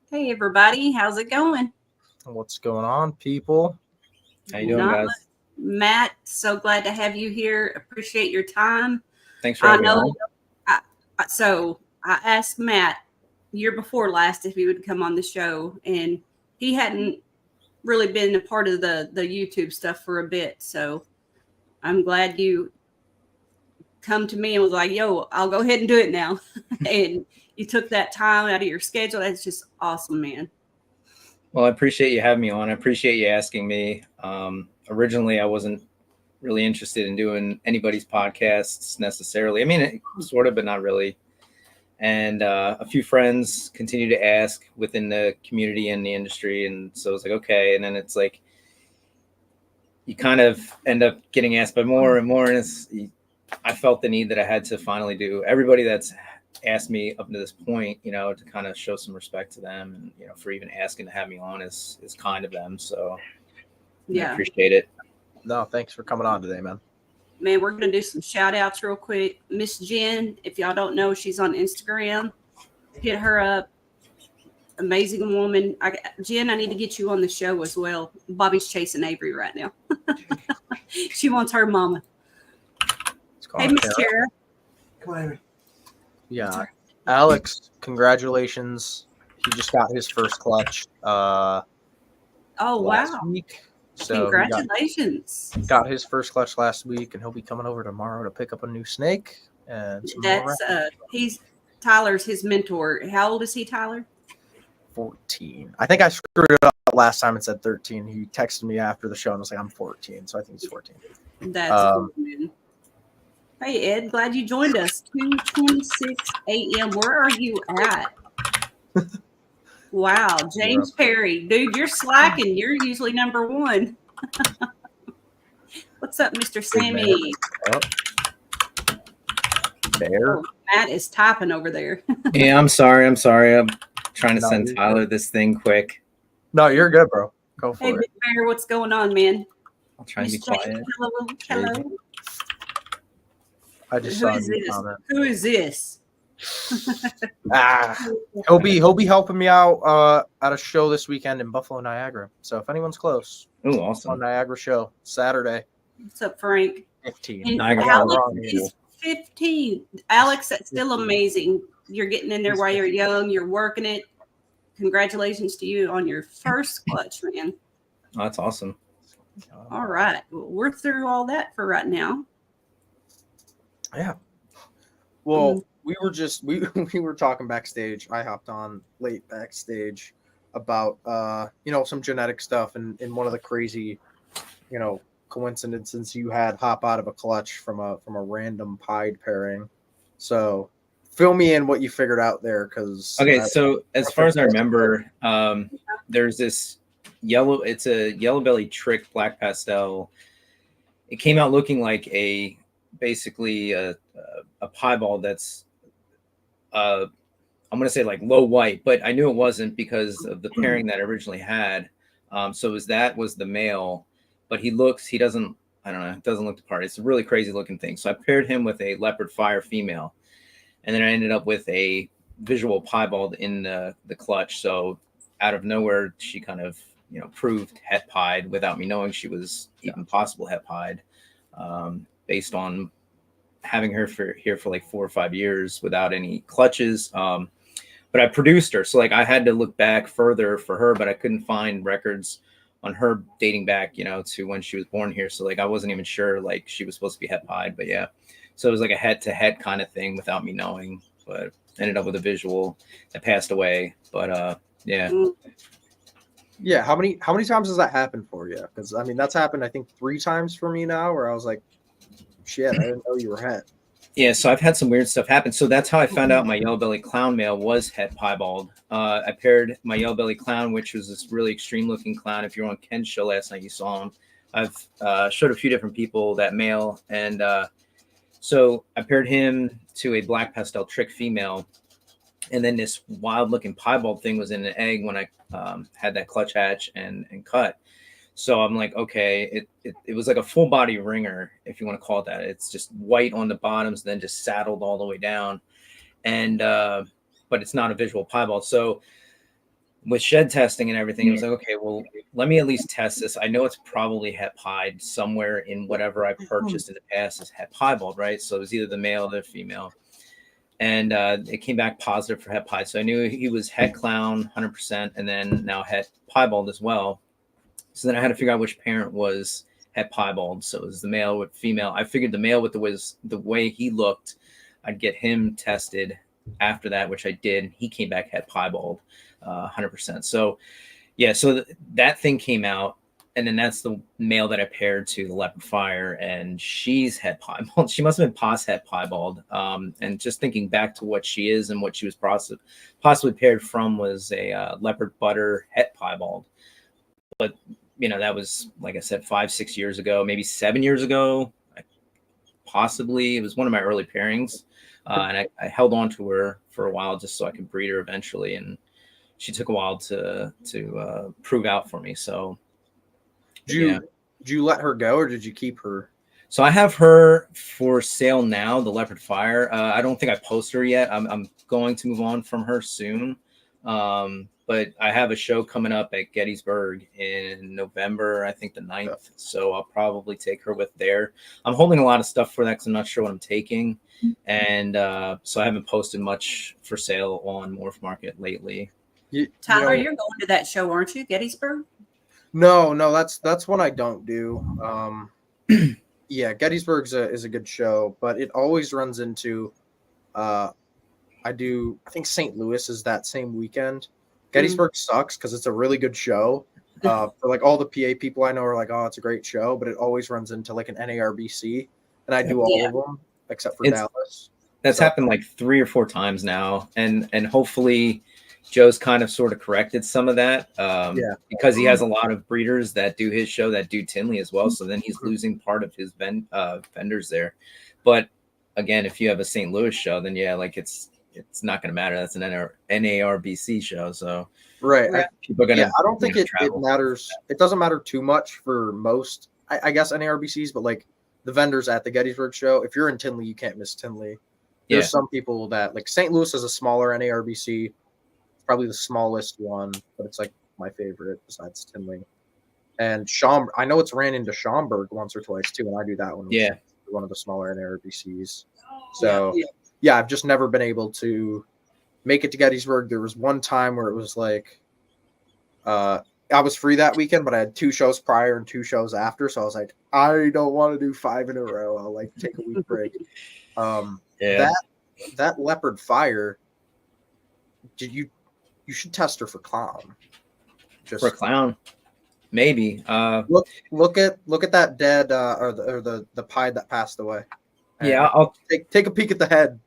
Hey everybody, how's it going? What's going on, people? How you doing, Not guys? much. Matt, so glad to have you here. Appreciate your time. Thanks for I having me know. on. I asked Matt year before last if he would come on the show, and he hadn't really been a part of the YouTube stuff for a bit. So I'm glad you come to me and was like, "Yo, I'll go ahead and do it now." And you took that time out of your schedule. That's just awesome, man. Well, I appreciate you having me on. I appreciate you asking me. Originally, I wasn't really interested in doing anybody's podcasts necessarily. I mean, sort of, but not really. And a few friends continue to ask within the community and the industry. And so it's like, okay. And then it's like, you kind of end up getting asked by more and more. And I felt the need that I had to finally do. Everybody that's asked me up to this point, to kind of show some respect to them, and for even asking to have me on is kind of them. So Yeah, I appreciate it. No, thanks for coming on today, man. Man, we're going to do some shout outs real quick. Miss Jen, if y'all don't know, she's on Instagram. Hit her up. Amazing woman. Jen, I need to get you on the show as well. Bobby's chasing Avery right now. She wants her mama. Hey, Miss Tara. Come on, Avery. Yeah. Alex, congratulations. He just got his first clutch Oh, last wow. week. So Congratulations. he got his first clutch last week, and he'll be coming over tomorrow to pick up a new snake and some more. He's Tyler's his mentor. How old is he, Tyler? 14. I think I screwed it up last time and said 13. He texted me after the show and was like, I'm 14. So I think he's 14. That's cool, man. Hey, Ed, glad you joined us. 2:26 a.m. Where are you at? Wow, James Perry. Dude, you're slacking. You're usually number one. What's up, Mr. Sammy? Bear. Oh, Matt is typing over there. Yeah, I'm sorry. I'm trying to send Tyler this thing quick. No, you're good, bro. Go for Hey, it. Big Bear, what's going on, man? I'll try and be quiet. Hello. I just Who saw is you this? comment. Who is this? He'll be helping me out at a show this weekend in Buffalo, Niagara. So if anyone's close, Oh, awesome. on Niagara show Saturday. What's up, Frank? 15. Alex is 15. Alex, that's still amazing. You're getting in there while you're young. You're working it. Congratulations to you on your first clutch, man. Oh, that's awesome. All right. Well, we're through all that for right now. Yeah. Well, we were talking backstage. I hopped on late backstage about some genetic stuff, and one of the crazy coincidences you had hop out of a clutch from a random pied pairing. So fill me in what you figured out there, because so as far as I remember, there's this it's a yellow belly trick black pastel. It came out looking like basically a piebald that's I'm gonna say like low white, but I knew it wasn't because of the pairing that I originally had. So was the male, but it doesn't look the part. It's a really crazy looking thing. So I paired him with a leopard fire female, and then I ended up with a visual piebald in the clutch. So out of nowhere, she kind of proved het pied without me knowing she was even possible het pied, based on having her here for like 4 or 5 years without any clutches. But I produced her, so like I had to look back further for her, but I couldn't find records on her dating back, to when she was born here. So like I wasn't even sure like she was supposed to be het pied, but yeah. So it was like a head to head kind of thing without me knowing, but ended up with a visual that passed away. But yeah. Yeah, how many times has that happened for you? Because I mean, that's happened I think 3 times for me now, where I was like, shit, I didn't know you were het. Yeah, so I've had some weird stuff happen. So that's how I found out my yellow belly clown male was het piebald. I paired my yellow belly clown, which was this really extreme looking clown. If you were on Ken's show last night, you saw him. I've showed a few different people that male, and so I paired him to a black pastel trick female. And then this wild looking piebald thing was in an egg when I had that clutch hatch and cut. So I'm like, okay, it was like a full body ringer, if you want to call it that. It's just white on the bottoms, then just saddled all the way down. And but it's not a visual piebald. So with shed testing and everything, it was like, okay, well, let me at least test this. I know it's probably het pied somewhere in whatever I purchased in the past is het piebald, right? So it was either the male or the female. And it came back positive for het pied. So I knew he was het clown 100%, and then now het piebald as well. So then I had to figure out which parent was het piebald. So it was the male with female. I figured the male with the way he looked, I'd get him tested after that, which I did. He came back het piebald 100%. So yeah, so that thing came out, and then that's the male that I paired to the leopard fire, and she's het piebald. She must have been pos het piebald. And just thinking back to what she is and what she was possibly paired from was a leopard butter het piebald. But you know, that was, like I said, 5-6 years ago, maybe 7 years ago. Possibly, it was one of my early pairings, and I held on to her for a while just so I could breed her eventually. And she took a while to prove out for me. So, Did you let her go, or did you keep her? So I have her for sale now, the leopard fire. I don't think I posted her yet. I'm going to move on from her soon. But I have a show coming up at Gettysburg in November, I think the 9th. So I'll probably take her with there. I'm holding a lot of stuff for that because I'm not sure what I'm taking. And so I haven't posted much for sale on Morph Market lately. Tyler, you're going to that show, aren't you? Gettysburg? No, that's one I don't do. Yeah, Gettysburg is a good show, but it always runs into I think St. Louis is that same weekend. Gettysburg sucks because it's a really good show. For like all the PA people I know are like, oh, it's a great show, but it always runs into like an NARBC, and I do all of them except for Dallas. That's happened like 3 or 4 times now, and hopefully Joe's kind of sort of corrected some of that because he has a lot of breeders that do his show that do Tinley as well. So then he's losing part of his vendors there. But again, if you have a St. Louis show, then like it's not going to matter. That's an NARBC show. So people are going to. I don't think it matters. It doesn't matter too much for most, I guess, NARBCs, but like the vendors at the Gettysburg show, if you're in Tinley, you can't miss Tinley. There's some people that like St. Louis is a smaller NARBC. Probably the smallest one, but it's like my favorite besides Tinley. And I know it's ran into Schaumburg once or twice too, and I do that one. One of the smaller NARBCs. So I've just never been able to make it to Gettysburg. There was one time where it was like I was free that weekend, but I had 2 shows prior and 2 shows after, so I was like, I don't want to do 5 in a row. I'll like take a week break. That leopard fire, you should test her for clown. Just for clown, maybe. Look at that dead or the pied that passed away. And I'll take a peek at the head.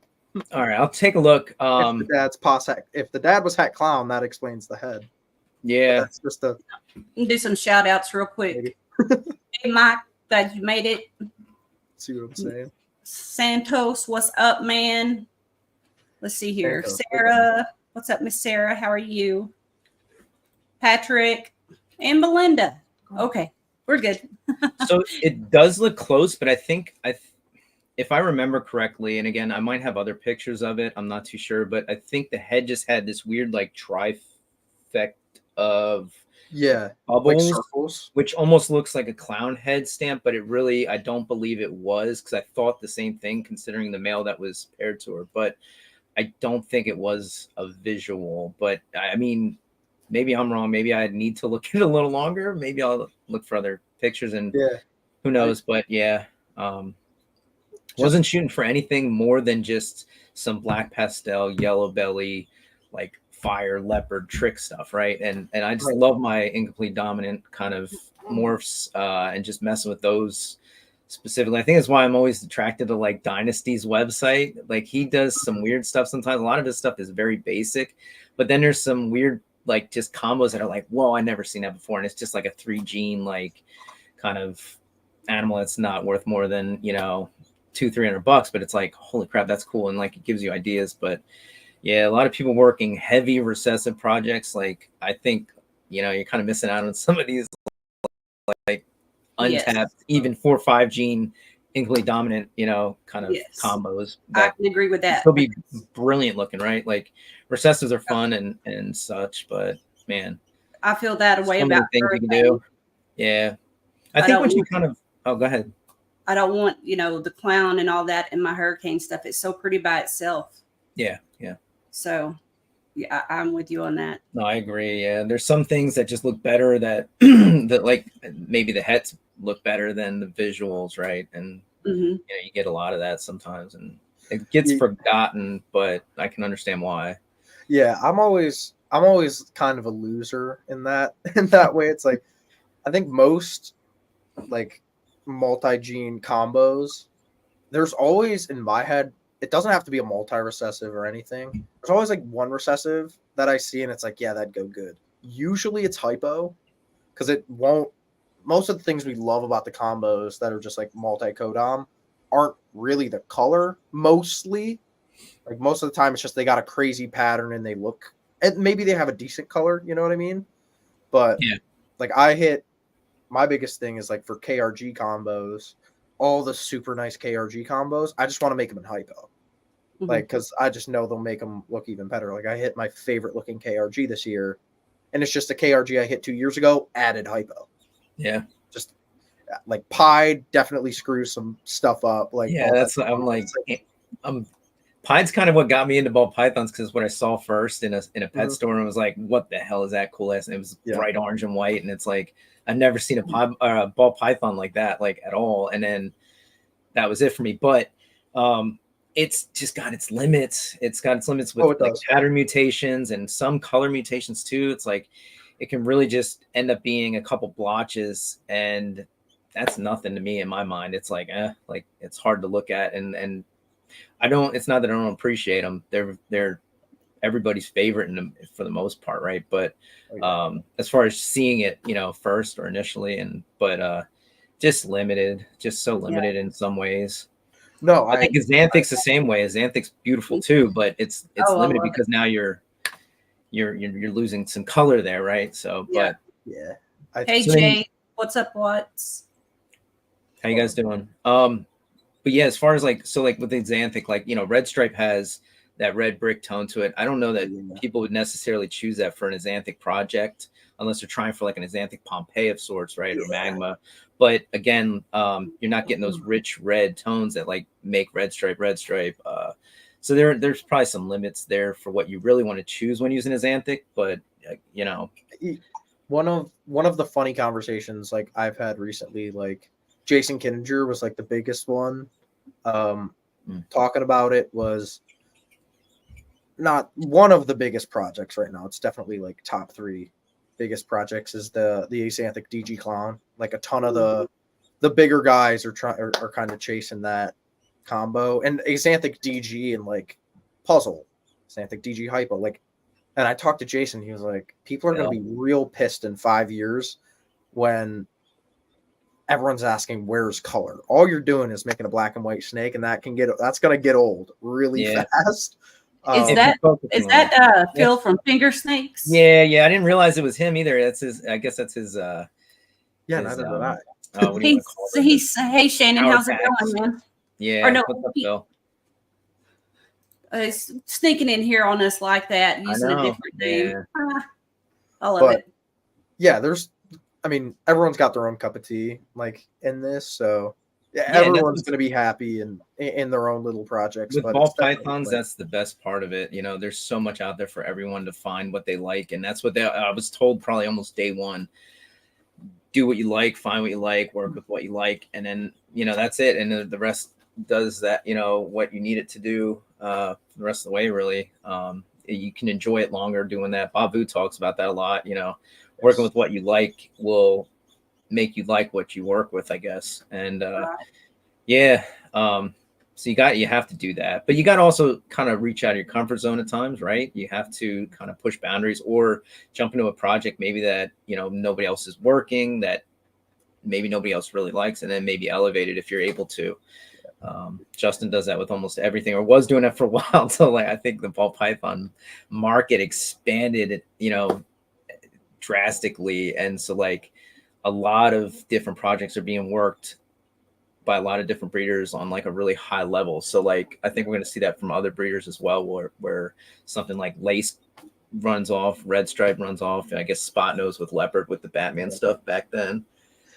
All right, I'll take a look. If the dad was hat clown, that explains the head. Yeah, that's just do some shout outs real quick. Hey Mike, glad you made it. See what I'm saying? Santos, what's up, man? Let's see here. Santos. Sarah. What's up, Miss Sarah? How are you? Patrick and Belinda. Okay, we're good. So it does look close, but I think if I remember correctly, and again, I might have other pictures of it, I'm not too sure, but I think the head just had this weird like trifect of bubbles, like circles, which almost looks like a clown head stamp, but I don't believe it was, because I thought the same thing considering the male that was paired to her, but I don't think it was a visual. But I mean, maybe I'm wrong. Maybe I need to look at it a little longer. Maybe I'll look for other pictures, and who knows. But wasn't shooting for anything more than just some black pastel, yellow belly, like fire leopard trick stuff, right? And I just love my incomplete dominant kind of morphs and just messing with those specifically. I think that's why I'm always attracted to like Dynasty's website. Like he does some weird stuff sometimes. A lot of his stuff is very basic, but then there's some weird like just combos that are like, whoa, I never seen that before. And it's just like a 3 gene like kind of animal that's not worth more than, $200-$300, but it's like, holy crap, that's cool. And like it gives you ideas. But yeah, a lot of people working heavy recessive projects. Like I think, you're kind of missing out on some of these like untapped, even 4 or 5 gene incomplete dominant, kind of combos. I can agree with that. They'll be brilliant looking, right? Like recessives are fun and such, but man, I feel that way so many about things you can hurricanes. do. Yeah. I think don't once you want- kind of, oh, go ahead. I don't want, the clown and all that in my hurricane stuff. It's so pretty by itself. Yeah. Yeah. So yeah, I'm with you on that. No, I agree. Yeah. There's some things that just look better that, that like maybe the heads look better than the visuals. Right. And Hmm. you get a lot of that sometimes and it gets forgotten, but I can understand why. Yeah. I'm always kind of a loser in that way. It's like, I think most like multi-gene combos, there's always in my head, it doesn't have to be a multi-recessive or anything. There's always like one recessive that I see and it's like, yeah, that'd go good. Usually it's hypo because it won't. Most of the things we love about the combos that are just like multi-codom aren't really the color mostly. Like most of the time it's just they got a crazy pattern and they look, and maybe they have a decent color, you know what I mean? But Yeah. like my biggest thing is like for KRG combos, all the super nice KRG combos, I just want to make them in hypo. Like, because I just know they'll make them look even better. Like, I hit my favorite looking KRG this year, and it's just a KRG I hit 2 years ago, added hypo. Yeah. Just like Pi definitely screws some stuff up. Like, yeah, that's I'm like, Pine's kind of what got me into ball pythons because what I saw first in a pet store and was like, what the hell is that cool ass? And it was bright orange and white, and it's like I've never seen a ball python like that, like at all. And then that was it for me. But it's just got its limits. It's got its limits with like pattern mutations and some color mutations too. It's like it can really just end up being a couple blotches, and that's nothing to me in my mind. It's like it's hard to look at, and I don't. It's not that I don't appreciate them. They're everybody's favorite for the most part, right? But as far as seeing it, first or initially, but just limited, just so limited in some ways. No, I think Xanthic's the same way. Xanthic's beautiful too, but it's limited because now you're losing some color there, right? So, but yeah. Hey Jay, what's up? What's how you guys doing? But yeah, as far as like with the Xanthic, red stripe has that red brick tone to it. I don't know that people would necessarily choose that for an Xanthic project unless they're trying for like an Xanthic Pompeii of sorts, right? Or magma. But again, you're not getting those rich red tones that like make red stripe. So there's probably some limits there for what you really want to choose when using a Xanthic. But one of the funny conversations like I've had recently, like Jason Kinninger was like the biggest one. Talking about it was not one of the biggest projects right now. It's definitely like top 3 biggest projects is the Xanthic DG clown. Like a ton of the bigger guys are kind of chasing that combo, and Xanthic DG and like puzzle, Xanthic DG hypo. Like, and I talked to Jason. He was like, people are going to be real pissed in 5 years when everyone's asking where's color. All you're doing is making a black and white snake, and that's going to get old really fast. Is that Phil from Finger Snakes? Yeah. I didn't realize it was him either. That's his. I guess that's his. Yeah, neither did I. Hey Shannon, how's it going, man? Yeah. Or no, what's up, Phil? He's sneaking in here on us like that, using a different name. I love it. Yeah, everyone's got their own cup of tea, like in this, so everyone's going to be happy and in their own little projects. With ball pythons, that's the best part of it. There's so much out there for everyone to find what they like, and that's what I was told probably almost day one. Do what you like, find what you like, work with what you like, and then that's it. And the rest does that. What you need it to do the rest of the way. Really, you can enjoy it longer doing that. Babu talks about that a lot. Working with what you like will make you like what you work with, I guess. And so you have to do that, but you got to also kind of reach out of your comfort zone at times, right? You have to kind of push boundaries or jump into a project maybe that nobody else is working, that maybe nobody else really likes, and then maybe elevate it if you're able to. Justin does that with almost everything, or was doing it for a while. So I think the ball python market expanded, drastically, and so a lot of different projects are being worked by a lot of different breeders on a really high level. So I think we're going to see that from other breeders as well, where something like lace runs off, red stripe runs off, and I guess spot nose with leopard with the Batman stuff back then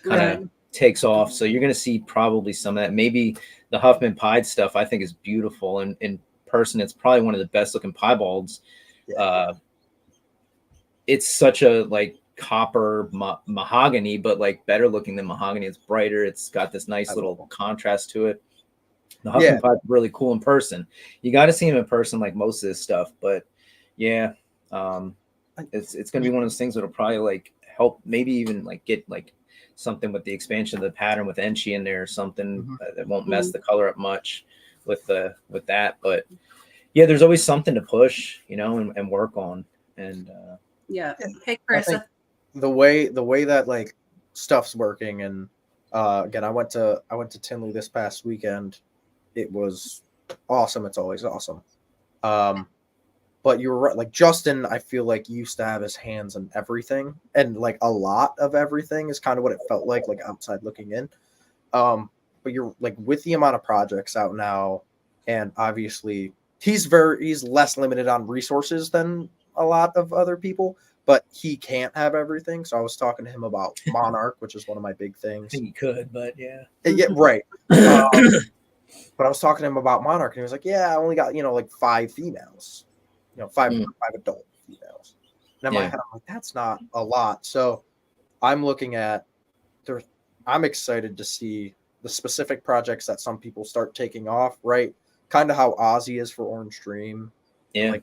kind of takes off. So you're going to see probably some of that. Maybe the Huffman pied stuff I think is beautiful, and in person it's probably one of the best looking piebalds. It's such a like copper mahogany, but like better looking than mahogany. It's brighter. It's got this nice little contrast to it. The Huffman Pie is really cool in person. You got to see him in person, like most of this stuff. But yeah, it's going to be one of those things that'll probably like help, maybe even like get like something with the expansion of the pattern with Enchi in there or something that won't mess the color up much with that. But yeah, there's always something to push, you know, and work on. And hey, Chris, the way that like stuff's working, and again, I went to Tinley this past weekend. It was awesome. It's always awesome. But you're right. Like Justin, I feel like used to have his hands in everything, and like a lot of everything is kind of what it felt like outside looking in. But you're like with the amount of projects out now, and obviously he's less limited on resources than a lot of other people, but he can't have everything. So I was talking to him about Monarch, which is one of my big things. I think he could, but yeah, right. But I was talking to him about Monarch, and he was like, "Yeah, I only got like 5 females, five adult females." And in my head, I'm like, "That's not a lot." So I'm looking at I'm excited to see the specific projects that some people start taking off. Right, kind of how Ozzy is for Orange Dream, and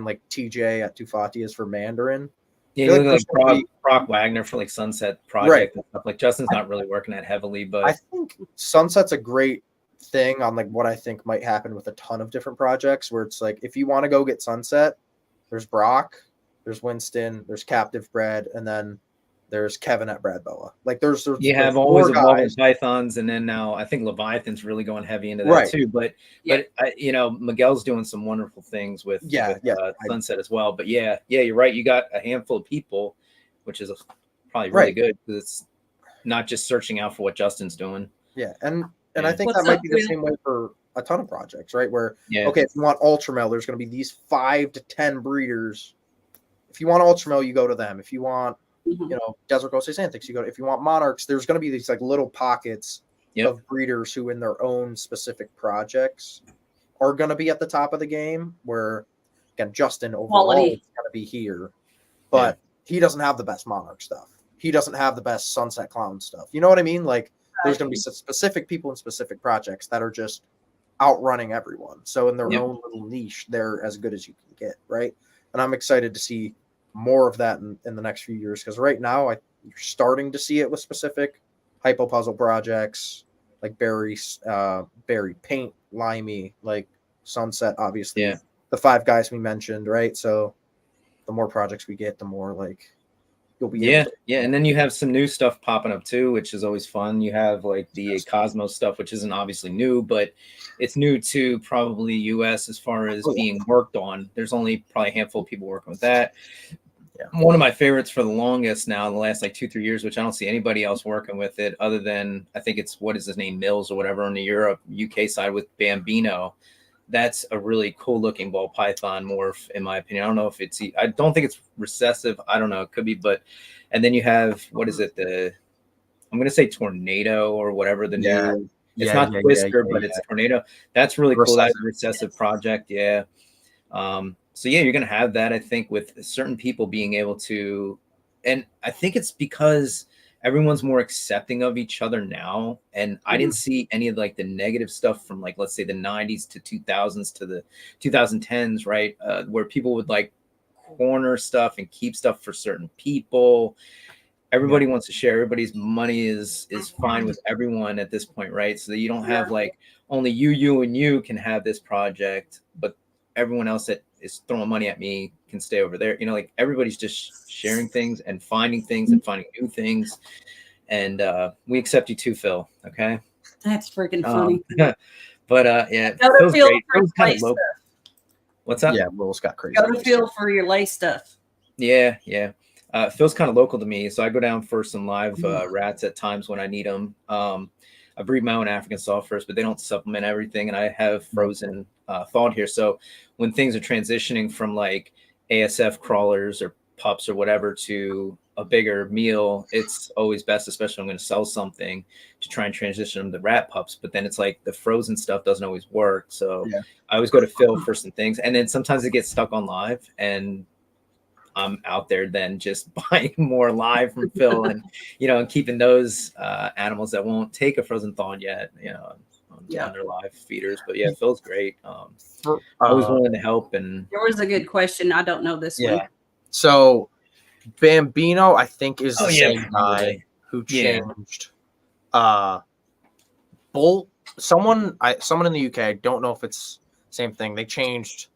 like TJ at Tufati is for Mandarin. Yeah, like Brock Wagner for like Sunset Project and stuff. Like Justin's not really working that heavily, but I think Sunset's a great thing on like what I think might happen with a ton of different projects, where it's like if you want to go get Sunset, there's Brock, there's Winston, there's Captive Bred, and then there's Kevin at Bradboa. Like there's always evolving Pythons, and then now I think Leviathan's really going heavy into that too. But Miguel's doing some wonderful things with Sunset as well. But yeah, you're right. You got a handful of people, which is probably really good because it's not just searching out for what Justin's doing. Yeah, and I think that might be the same way for a ton of projects, right? Where okay, if you want Ultramel, there's going to be these 5 to 10 breeders. If you want Ultramel, you go to them. If you want Desert Ghost Antics, you go. If you want Monarchs, there's going to be these like little pockets of breeders who, in their own specific projects, are going to be at the top of the game. Where again, Justin overall is going to be here, but he doesn't have the best Monarch stuff. He doesn't have the best Sunset Clown stuff. You know what I mean? Like there's going to be specific people in specific projects that are just outrunning everyone. So in their own little niche, they're as good as you can get, right? And I'm excited to see more of that in the next few years, because right now you're starting to see it with specific hypo puzzle projects like Barry Paint, Limey, like Sunset, obviously the 5 guys we mentioned, right? So the more projects we get, the more like you'll be and then you have some new stuff popping up too, which is always fun. You have like the Cosmos stuff, which isn't obviously new, but it's new to probably US as far as being worked on. There's only probably a handful of people working with that. One of my favorites for the longest now in the last like 2-3 years, which I don't see anybody else working with it other than I think it's what is his name, Mills or whatever, on the UK side with Bambino. That's a really cool looking ball python morph, in my opinion. I don't know if I don't think it's recessive. I don't know. It could be, and then you have, what is it? I'm going to say Tornado or whatever the new, it's not Twister, but it's Tornado. That's really cool. That's a recessive project. Yeah. So you're going to have that, I think, with certain people being able to, and I think it's because everyone's more accepting of each other now. And I didn't see any of like the negative stuff from like, let's say the 90s to 2000s to the 2010s, right? Where people would like corner stuff and keep stuff for certain people. Everybody wants to share. Everybody's money is fine with everyone at this point, right? So that you don't have like only you and you can have this project, but everyone else that is throwing money at me can stay over there. Like everybody's just sharing things and finding things and finding new things. And we accept you too, Phil. Okay. That's freaking funny. But Phil's great. Phil's kind of low. What's that? Yeah, Will's got crazy. Go to Phil for your lace stuff. Yeah. Phil's kind of local to me, so I go down for some live rats at times when I need them. I breed my own African soft furs, but they don't supplement everything, and I have frozen thawed here. So when things are transitioning from like ASF crawlers or pups or whatever to a bigger meal, it's always best, especially when I'm going to sell something, to try and transition them to rat pups. But then it's like the frozen stuff doesn't always work. So I always go to Phil for some things. And then sometimes it gets stuck on live, and I'm out there then just buying more live from Phil and, and keeping those animals that won't take a frozen thawed yet, on their live feeders. But yeah, Phil's great. Always willing to help. And there was a good question. I don't know this one. So Bambino, I think, is the same guy who changed Bolt. Someone in the UK, I don't know if it's the same thing. They changed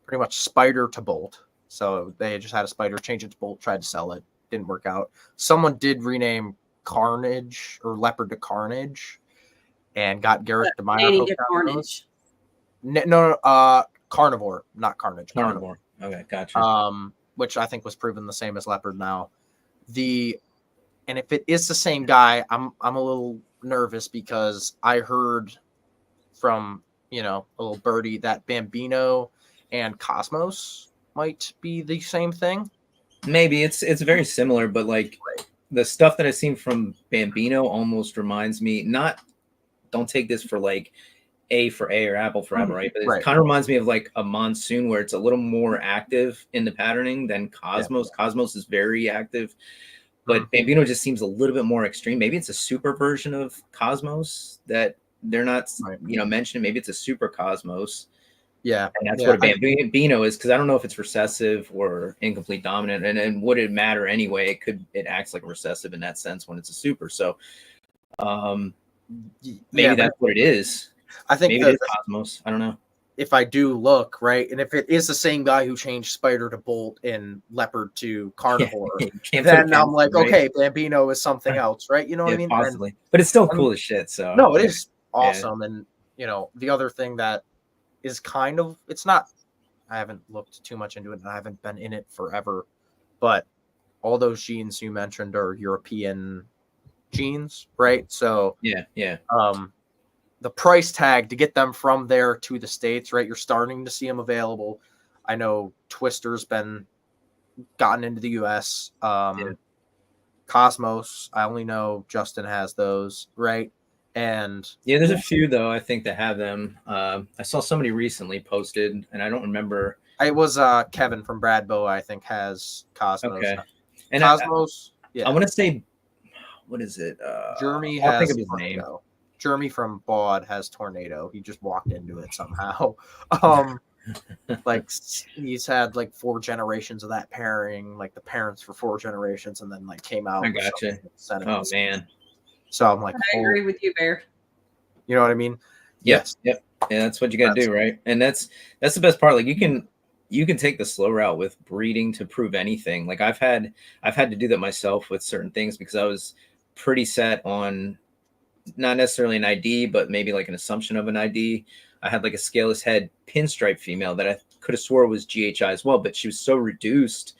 pretty much Spider to Bolt. So they just had a Spider, change it to Bolt, tried to sell it, didn't work out. Someone did rename Carnage or Leopard to Carnage, and got Garrett the Miner. Carnage. No, Carnivore, not Carnage. Carnivore. Okay, gotcha. Which I think was proven the same as Leopard now. And if it is the same guy, I'm a little nervous because I heard from a little birdie that Bambino and Cosmos might be the same thing. Maybe it's very similar, but like the stuff that I've seen from Bambino almost reminds me, don't take this for like A for A or apple for apple, right? But it kind of reminds me of like a monsoon where it's a little more active in the patterning than Cosmos. Cosmos is very active, but Bambino just seems a little bit more extreme. Maybe it's a super version of Cosmos that they're not, mentioning. Maybe it's a super Cosmos. Yeah. And that's what a Bambino is, because I don't know if it's recessive or incomplete dominant. And would it matter anyway? It acts like a recessive in that sense when it's a super. So maybe that's what it is. I think maybe it is Cosmos. I don't know. If I do look, right, and if it is the same guy who changed Spider to Bolt and Leopard to Carnivore, then I'm like, okay, Bambino is something else, right? You know what I mean? Possibly. But it's still cool as shit. So no, it is awesome. And the other thing that is kind of, it's not, I haven't looked too much into it and I haven't been in it forever, but all those genes you mentioned are European genes, right? So the price tag to get them from there to the States, right? You're starting to see them available. I know Twister's been gotten into the US. Cosmos, I only know Justin has those, right? And there's a few though, I think, that have them. I saw somebody recently posted, and I don't remember. It was Kevin from Bradbo, I think, has Cosmos. Okay. And Cosmos, I want to say, what is it? Jeremy I'll has think of his Tornado. name. Jeremy from Baud has Tornado. He just walked into it somehow. Like he's had like 4 generations of that pairing, like the parents for 4 generations, and then like came out. I gotcha. Oh man. So I'm like, I agree with you, Bear. You know what I mean? Yes. Yep. Yeah, that's what you got to do, right? And that's the best part. Like you can take the slow route with breeding to prove anything. Like I've had to do that myself with certain things because I was pretty set on not necessarily an ID, but maybe like an assumption of an ID. I had like a scaleless head pinstripe female that I could have swore was GHI as well, but she was so reduced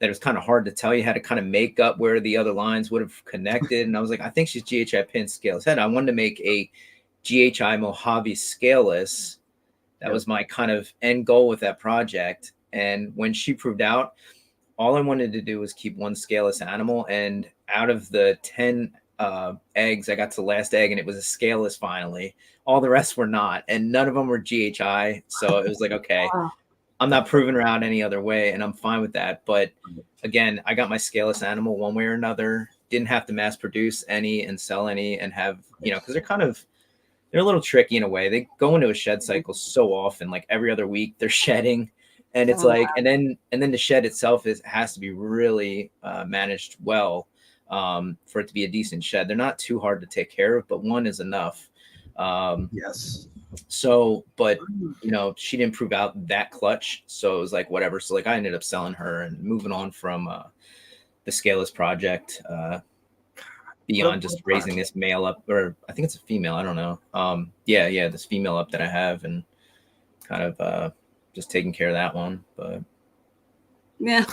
that it was kind of hard to tell. You had to kind of make up where the other lines would have connected. And I was like, I think she's GHI pin scaleless head. I wanted to make a GHI Mojave scaleless. That was my kind of end goal with that project. And when she proved out, all I wanted to do was keep one scaleless animal. And out of the 10 eggs, I got to the last egg and it was a scaleless finally. All the rest were not. And none of them were GHI. So it was like, okay, I'm not proving her out any other way. And I'm fine with that. But again, I got my scaleless animal one way or another. Didn't have to mass produce any and sell any and have, because they're a little tricky in a way. They go into a shed cycle so often, like every other week they're shedding. And it's and then the shed itself has to be really managed well for it to be a decent shed. They're not too hard to take care of, but one is enough. Yes. So, but she didn't prove out that clutch, so it was like whatever. So like I ended up selling her and moving on from the scaleless project beyond just raising this male up, or I think it's a female. I don't know. This female up that I have, and kind of just taking care of that one. But yeah,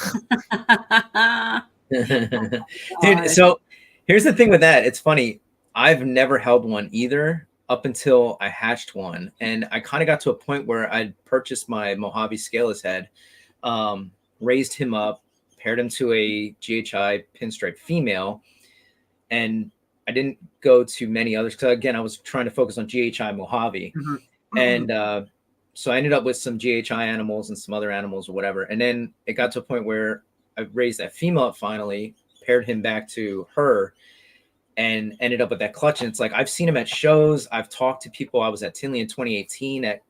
dude. So here's the thing with that. It's funny. I've never held one either up until I hatched one. And I kind of got to a point where I'd purchased my Mojave scaleless head. raised him up, paired him to a GHI pinstripe female, and I didn't go to many others because, again, I was trying to focus on GHI Mojave. And so I ended up with some GHI animals and some other animals or whatever. And then it got to a point where I raised that female up finally, paired him back to her, and ended up with that clutch. And it's like, I've seen him at shows. I've talked to people. I was at Tinley in 2018 at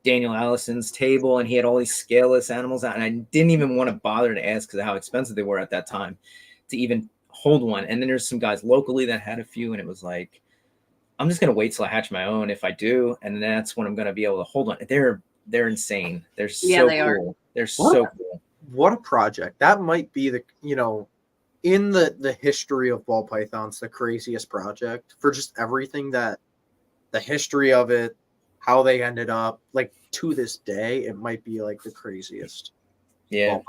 Daniel Allison's table, and he had all these scaleless animals out. And I didn't even want to bother to ask because of how expensive they were at that time to even hold one. And then there's some guys locally that had a few, and it was like, I'm just going to wait till I hatch my own if I do. And that's when I'm going to be able to hold one. They're insane. They're so cool. They're so cool. What a project. That might be the, in the history of ball pythons, the craziest project for just everything that the history of it, how they ended up, like to this day, it might be like the craziest. Yeah.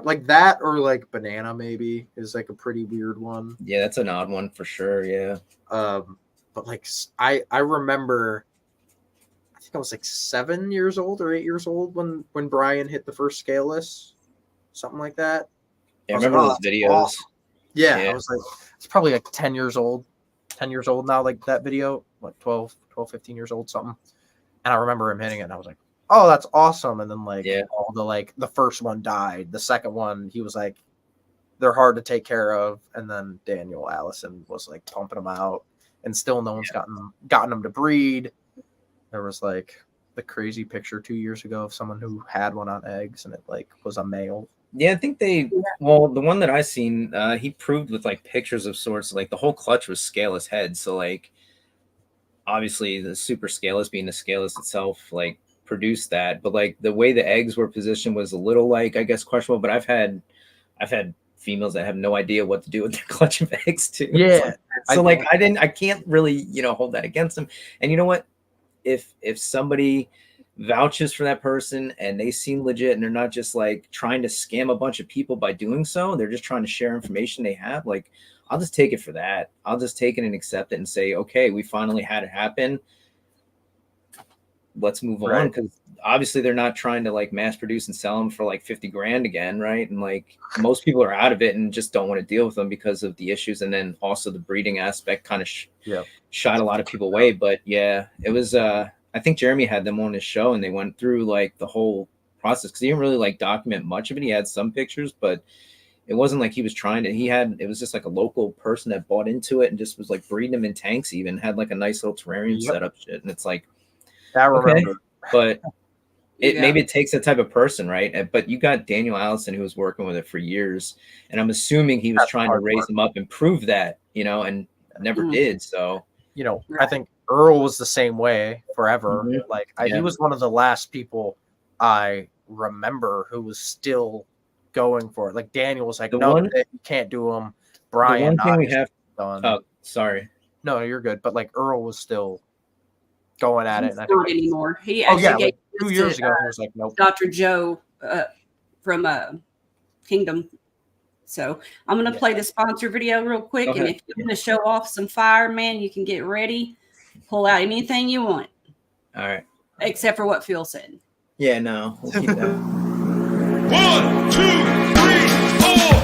Like that, or like banana maybe is like a pretty weird one. Yeah, that's an odd one for sure. Yeah. But like I remember, I think I was like 7 years old or 8 years old when Brian hit the first scaleless, something like that. Yeah, I remember those videos. Awesome. Yeah, I was like, it's probably like 10 years old now, like that video, what, 12, 15 years old, something. And I remember him hitting it, and I was like, oh, that's awesome. And then all the first one died. The second one, he was like, they're hard to take care of. And then Daniel Allison was like pumping them out, and still no one's gotten them to breed. There was like the crazy picture 2 years ago of someone who had one on eggs, and it like was a male. Yeah, I think the one that I seen, he proved with like pictures of sorts, like the whole clutch was scaleless head. So like, obviously the super scaleless being the scaleless itself, like produced that, but like the way the eggs were positioned was a little like, I guess, questionable. But I've had females that have no idea what to do with their clutch of eggs too. Yeah. I can't really, hold that against them. And you know what? If somebody vouches for that person and they seem legit and they're not just like trying to scam a bunch of people by doing so, they're just trying to share information they have, like, I'll just take it for that. I'll just take it and accept it and say, okay, we finally had it happen. Let's move on. Because obviously they're not trying to like mass produce and sell them for like 50 grand again. Right. And like most people are out of it and just don't want to deal with them because of the issues. And then also the breeding aspect kind of shied a lot of people away. But yeah, it was, I think Jeremy had them on his show and they went through like the whole process because he didn't really like document much of it. He had some pictures, but it wasn't like he was trying to, it was just like a local person that bought into it and just was like breeding them in tanks, even had like a nice little terrarium setup shit. And it's like, I remember. But maybe it takes that type of person, right? But you got Daniel Allison who was working with it for years. And I'm assuming he was trying to raise them up and prove that, and never did. So, I think Earl was the same way forever. He was one of the last people I remember who was still going for it. Like Daniel was like, you can't do them. Brian, the one thing we have done. Oh, sorry. No, you're good. But like Earl was still going at it. Not anymore. He actually gave 2 years ago. He was like, nope. Dr. Joe from Kingdom. So I'm gonna play the sponsor video real quick, and if you're gonna show off some fire, man, you can get ready. Pull out anything you want. All right. Except for what Phil said. Yeah, no. We'll keep that. 1, 2, 3, 4.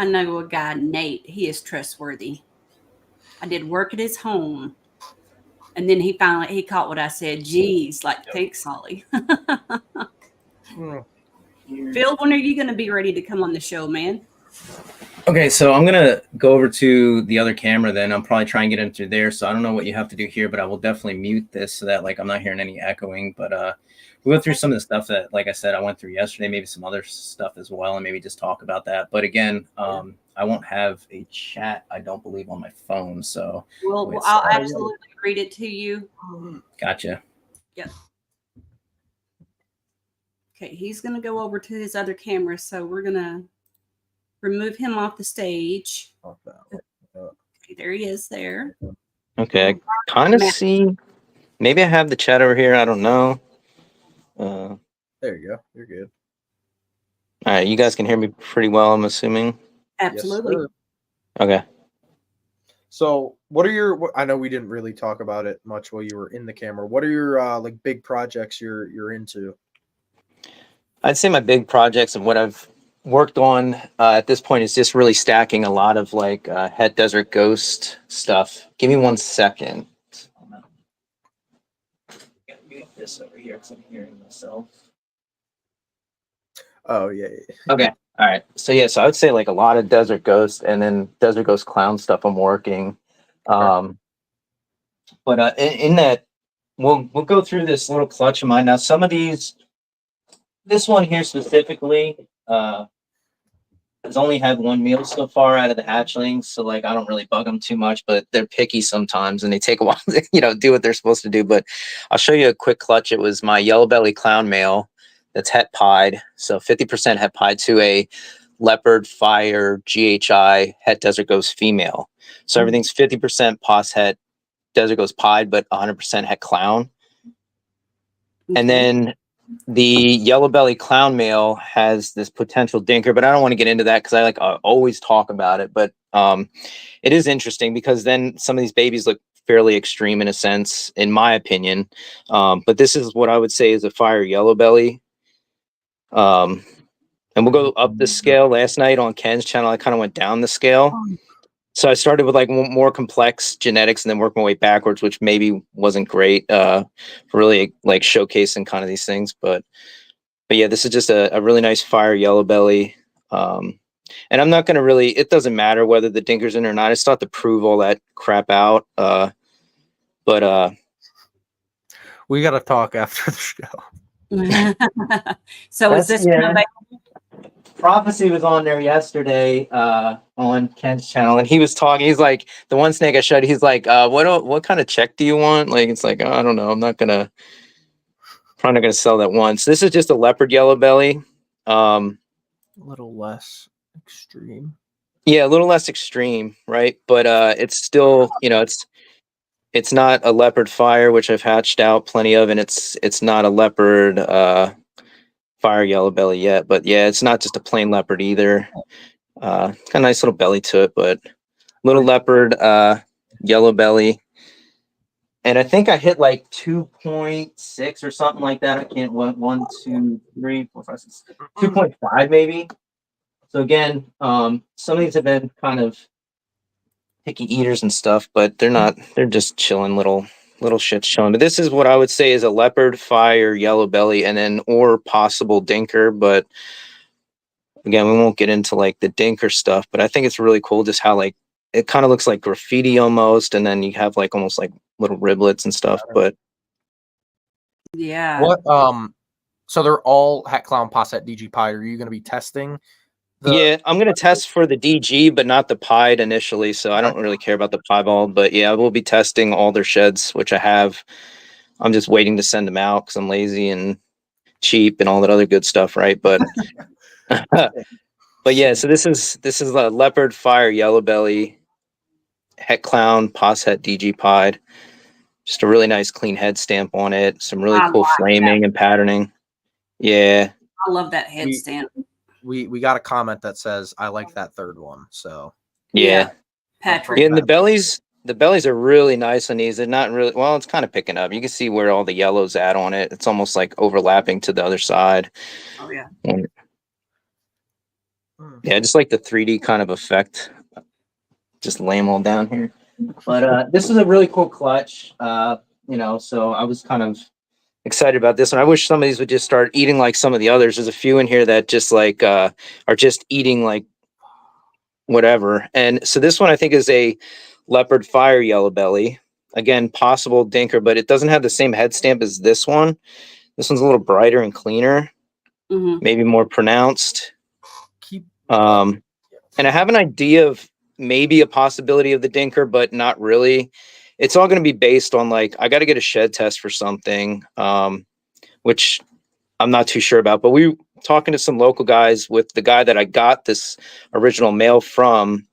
I know a guy, Nate. He is trustworthy. I did work at his home, and then he caught what I said. Geez, like, thanks, Holly. Phil, when are you going to be ready to come on the show, man? Okay, so I'm gonna go over to the other camera. Then I'll probably try and get into there. So I don't know what you have to do here, but I will definitely mute this so that like I'm not hearing any echoing. But we went through some of the stuff that, like I said, I went through yesterday. Maybe some other stuff as well, and maybe just talk about that. But again, I won't have a chat, I don't believe, on my phone. So Well, I'll absolutely read it to you. Gotcha. Yep. Okay, he's gonna go over to his other camera, so we're gonna remove him off the stage. Okay, there he is there. Okay, I kind of see. Maybe I have the chat over here. I don't know. There you go. You're good. All right, you guys can hear me pretty well, I'm assuming. Absolutely. Yes, Okay. So, what are your? I know we didn't really talk about it much while you were in the camera. What are your like big projects you're into? I'd say my big projects and what I've worked on at this point is just really stacking a lot of like Het Desert Ghost stuff. Give me 1 second. Mute this over here because I'm hearing myself. Oh yeah. Okay. All right. So yeah, so I would say like a lot of Desert Ghost and then Desert Ghost Clown stuff I'm working. But in that we'll go through this little clutch of mine. Now some of these, this one here specifically, has only had one meal so far out of the hatchlings, so like I don't really bug them too much, but they're picky sometimes and they take a while to do what they're supposed to do. But I'll show you a quick clutch. It was my yellow belly clown male that's het pied, so 50% het pied to a leopard fire GHI het Desert Ghost female. So everything's 50% pos het Desert Ghost pied, but 100% het clown. Okay. And then the yellow belly clown male has this potential dinker, but I don't want to get into that because I always talk about it. But it is interesting because then some of these babies look fairly extreme in a sense, in my opinion. But this is what I would say is a fire yellow belly. And we'll go up the scale. Last night on Ken's channel, I kind of went down the scale. So I started with like more complex genetics and then worked my way backwards, which maybe wasn't great for really like showcasing kind of these things. But yeah, this is just a really nice fire yellow belly. And I'm not going to really, it doesn't matter whether the dinker's in or not. It's not to prove all that crap out. But we got to talk after the show. So is this Prophecy was on there yesterday on Ken's channel, and he was talking. He's like, the one snake I showed, he's like, what kind of check do you want? Like, it's like, I don't know. Probably not gonna sell that once. This is just a leopard yellow belly. A little less extreme. Yeah, a little less extreme, right? But it's still, it's not a leopard fire, which I've hatched out plenty of, and it's not a leopard fire yellow belly yet. But yeah, it's not just a plain leopard either. Got a nice little belly to it, but little leopard yellow belly. And I think I hit like 2.6 or something like that. I can't, 1, 2, 3, 4, 5, 6, 2.5 maybe. So again, some of these have been kind of picky eaters and stuff, but they're just chilling little shits chilling. But this is what I would say is a leopard fire yellow belly and then or possible dinker. But again, we won't get into like the dinker stuff, but I think it's really cool just how like it kind of looks like graffiti almost, and then you have like almost like little riblets and stuff. But yeah, what so they're all het clown posset DG pied. Are you going to be testing? Yeah, I'm going to test for the DG, but not the pied initially. So I don't really care about the piebald, but yeah, we'll be testing all their sheds, which I have. I'm just waiting to send them out because I'm lazy and cheap and all that other good stuff, right? But but yeah, so this is a leopard fire yellow belly het clown posset DG pied. Just a really nice clean head stamp on it. Some really cool framing and patterning. Yeah, I love that head stamp. We got a comment that says I like that third one. So yeah. Patrick. Yeah, and the bellies are really nice on these. They're not really, well, it's kind of picking up. You can see where all the yellow's at on it. It's almost like overlapping to the other side. Oh yeah. Yeah, just like the 3D kind of effect. Just lay them all down here. But this is a really cool clutch. So I was kind of excited about this one. I wish some of these would just start eating like some of the others. There's a few in here that just like are just eating like whatever. And so this one I think is a leopard fire yellow belly. Again, possible dinker, but it doesn't have the same head stamp as this one. This one's a little brighter and cleaner, maybe more pronounced. And I have an idea of maybe a possibility of the dinker, but not really. It's all going to be based on, like, I got to get a shed test for something, which I'm not too sure about. But we talking to some local guys with the guy that I got this original male from.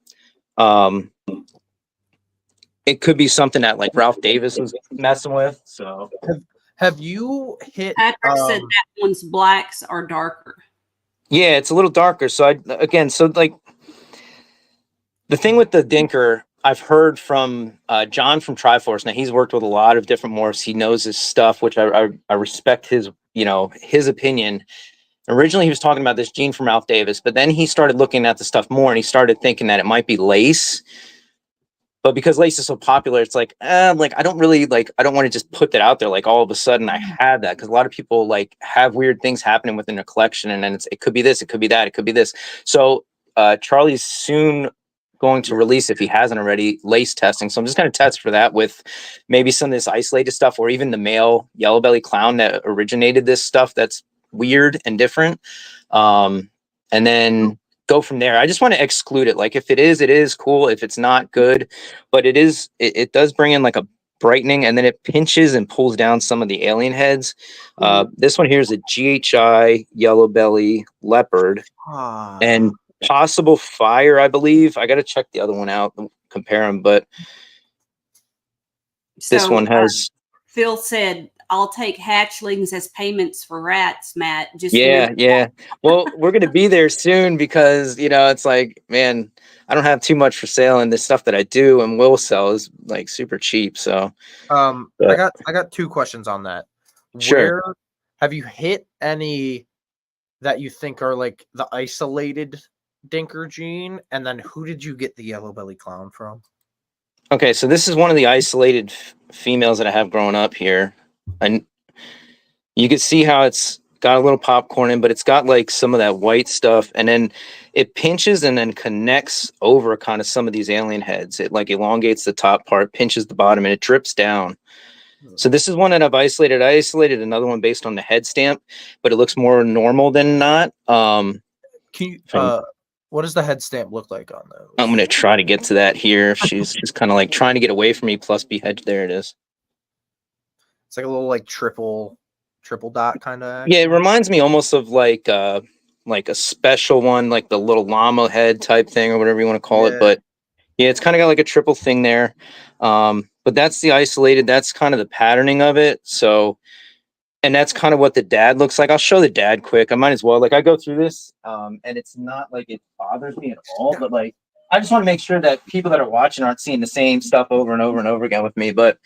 It could be something that like Ralph Davis was messing with. So have you hit? Patrick said that one's blacks are darker. Yeah, it's a little darker. So so like the thing with the dinker, I've heard from John from Triforce. Now he's worked with a lot of different morphs. He knows his stuff, which I respect his, his opinion. Originally, he was talking about this gene from Ralph Davis, but then he started looking at the stuff more and he started thinking that it might be lace. But because lace is so popular, it's like, I don't really I don't want to just put that out there. Like all of a sudden I have that, because a lot of people like have weird things happening within their collection. And then it could be this, it could be that, it could be this. So Charlie's soon going to release, if he hasn't already, lace testing. So I'm just going to test for that with maybe some of this isolated stuff, or even the male yellow belly clown that originated this stuff that's weird and different. And then go from there. I just want to exclude it. Like if it is cool. If it's not, good. But it does bring in like a brightening, and then it pinches and pulls down some of the alien heads. This one here is a GHI yellow belly leopard and possible fire, I believe. I got to check the other one out and compare them, but this one has. Phil said, "I'll take hatchlings as payments for rats, Matt." Yeah. Well, we're going to be there soon because, it's like, man, I don't have too much for sale, and the stuff that I do and will sell is like super cheap. So, I got two questions on that. Sure. Where have you hit any that you think are like the isolated dinker gene? And then who did you get the yellow belly clown from? Okay. So this is one of the isolated females that I have growing up here. And you can see how it's got a little popcorn in, but it's got like some of that white stuff, and then it pinches and then connects over kind of some of these alien heads. It like elongates the top part, pinches the bottom, and it drips down. So this is one that I've isolated. I isolated another one based on the head stamp, but it looks more normal than not. Can you what does the head stamp look like on those? I'm gonna try to get to that here. She's just kind of like trying to get away from me, plus be hedge. There it is. It's like a little like triple dot kind of. Yeah, it reminds me almost of like a special one, like the little llama head type thing or whatever you want to call it. But yeah, it's kind of got like a triple thing there. But that's the isolated. That's kind of the patterning of it. So, and that's kind of what the dad looks like. I'll show the dad quick. I might as well. Like I go through this, and it's not like it bothers me at all. But like I just want to make sure that people that are watching aren't seeing the same stuff over and over and over again with me. But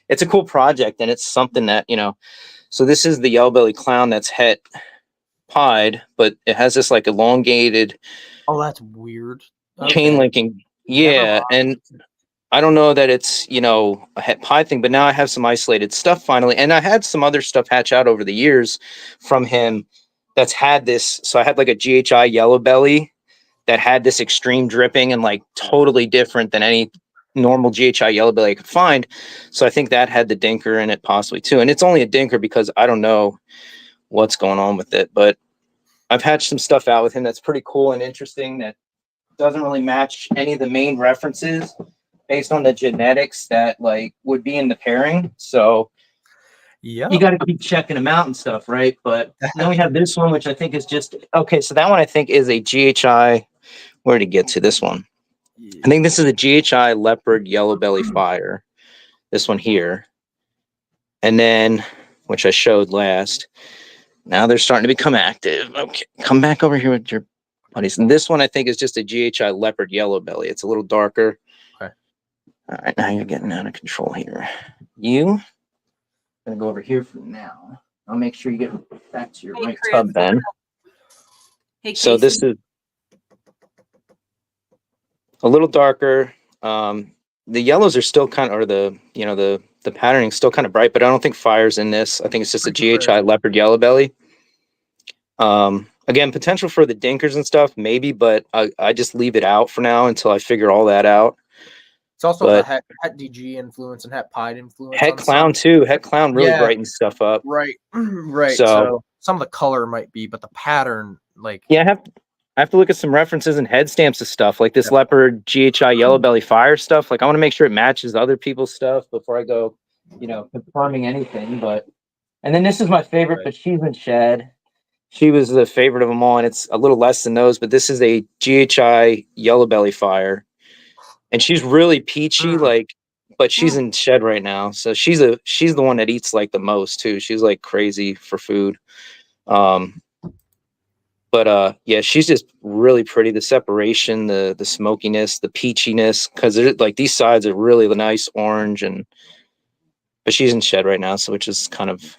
it's a cool project, and it's something that, so this is the yellow belly clown that's het pied, but it has this like elongated. Oh, that's weird. Chain linking. Yeah. And I don't know that it's, a het pie thing, but now I have some isolated stuff finally. And I had some other stuff hatch out over the years from him that's had this. So I had like a GHI yellow belly that had this extreme dripping and like totally different than any normal GHI yellow belly I could find. So I think that had the dinker in it possibly too. And it's only a dinker because I don't know what's going on with it, but I've hatched some stuff out with him that's pretty cool and interesting that doesn't really match any of the main references based on the genetics that like would be in the pairing. So you got to keep checking them out and stuff, right? But then we have this one, which I think is just okay. So that one I think is a GHI. Where did he get to this one? I think this is a GHI leopard yellow belly fire. This one here. And then, which I showed last. Now they're starting to become active. Okay, come back over here with your buddies. And this one I think is just a GHI leopard yellow belly. It's a little darker. Okay. All right, now you're getting out of control here. You gonna go over here for now. I'll make sure you get back to your right tub then. Hey, so this is a little darker. The yellows are still kind of, or the patterning still kind of bright, but I don't think fire's in this. I think it's just a GHI leopard yellow belly. again, potential for the dinkers and stuff, maybe, but I just leave it out for now until I figure all that out. It's also But the Het DG influence and Het Pied influence. Het on Clown some. too. Het Clown really Yeah. brightens stuff up. Right. Right. So- So some of the color might be, but the pattern, like, Yeah, I have to look at some references and head stamps of stuff like this Definitely. leopard GHI yellow belly fire stuff. Like I want to make sure it matches other people's stuff before I go, confirming anything. But and then this is my favorite, Right. but she's been shed. She was the favorite of them all, and it's a little less than those. But this is a GHI yellow belly fire, and she's really peachy, but she's in shed right now. So she's the one that eats like the most too. She's like crazy for food. But yeah, she's just really pretty. The separation, the smokiness, the peachiness, because like these sides are really nice orange, but she's in shed right now, so which is kind of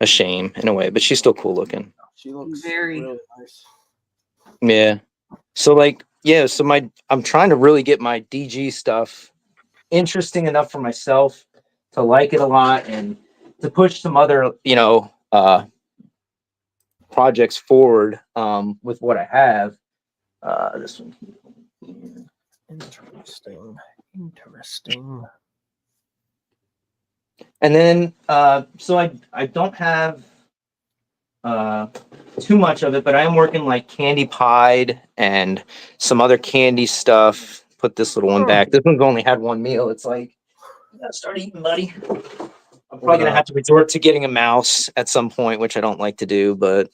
a shame in a way. But she's still cool looking. she looks Very. really nice. Yeah. So I'm trying to really get my DG stuff interesting enough for myself to like it a lot and to push some other projects forward with what I have. This one here. Interesting. And then so I don't have too much of it, but I am working like candy pied and some other candy stuff. Put this little one back. This one's only had one meal. It's like, you gotta start eating, buddy. I'm probably gonna have to resort to getting a mouse at some point, which I don't like to do, but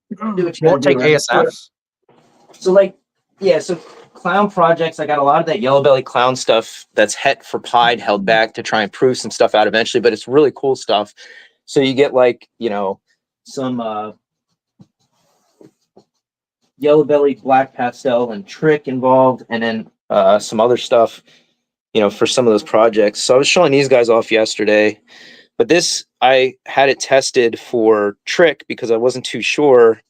do what you Won't gotta take do, right? ASFs. So clown projects, I got a lot of that yellow belly clown stuff that's het for pied held back to try and prove some stuff out eventually, but it's really cool stuff. So you get like, some yellow belly, black pastel and trick involved, and then some other stuff, for some of those projects. So I was showing these guys off yesterday, but this, I had it tested for trick because I wasn't too sure.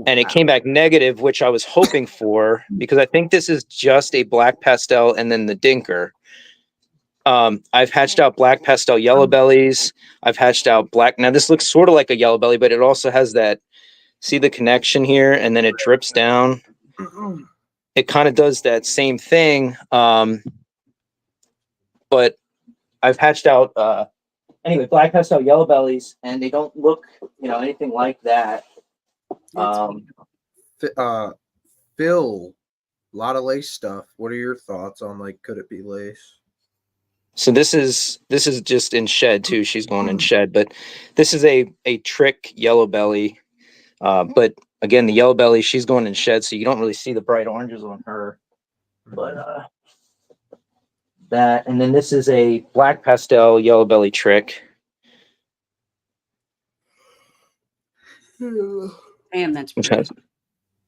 And it came back negative, which I was hoping for, because I think this is just a black pastel and then the dinker. I've hatched out black pastel yellow bellies. I've hatched out black. Now this looks sort of like a yellow belly, but it also has that, see the connection here, and then it drips down. It kind of does that same thing. But I've hatched out, anyway, black pastel yellow bellies, and they don't look, anything like that. Phil, a lot of lace stuff. What are your thoughts on, like, could it be lace? So this is just in shed too. She's going in shed, but this is a trick yellow belly. But again, the yellow belly, she's going in shed, so you don't really see the bright oranges on her. But that, and then this is a black pastel yellow belly trick. Damn, that's Which pretty. has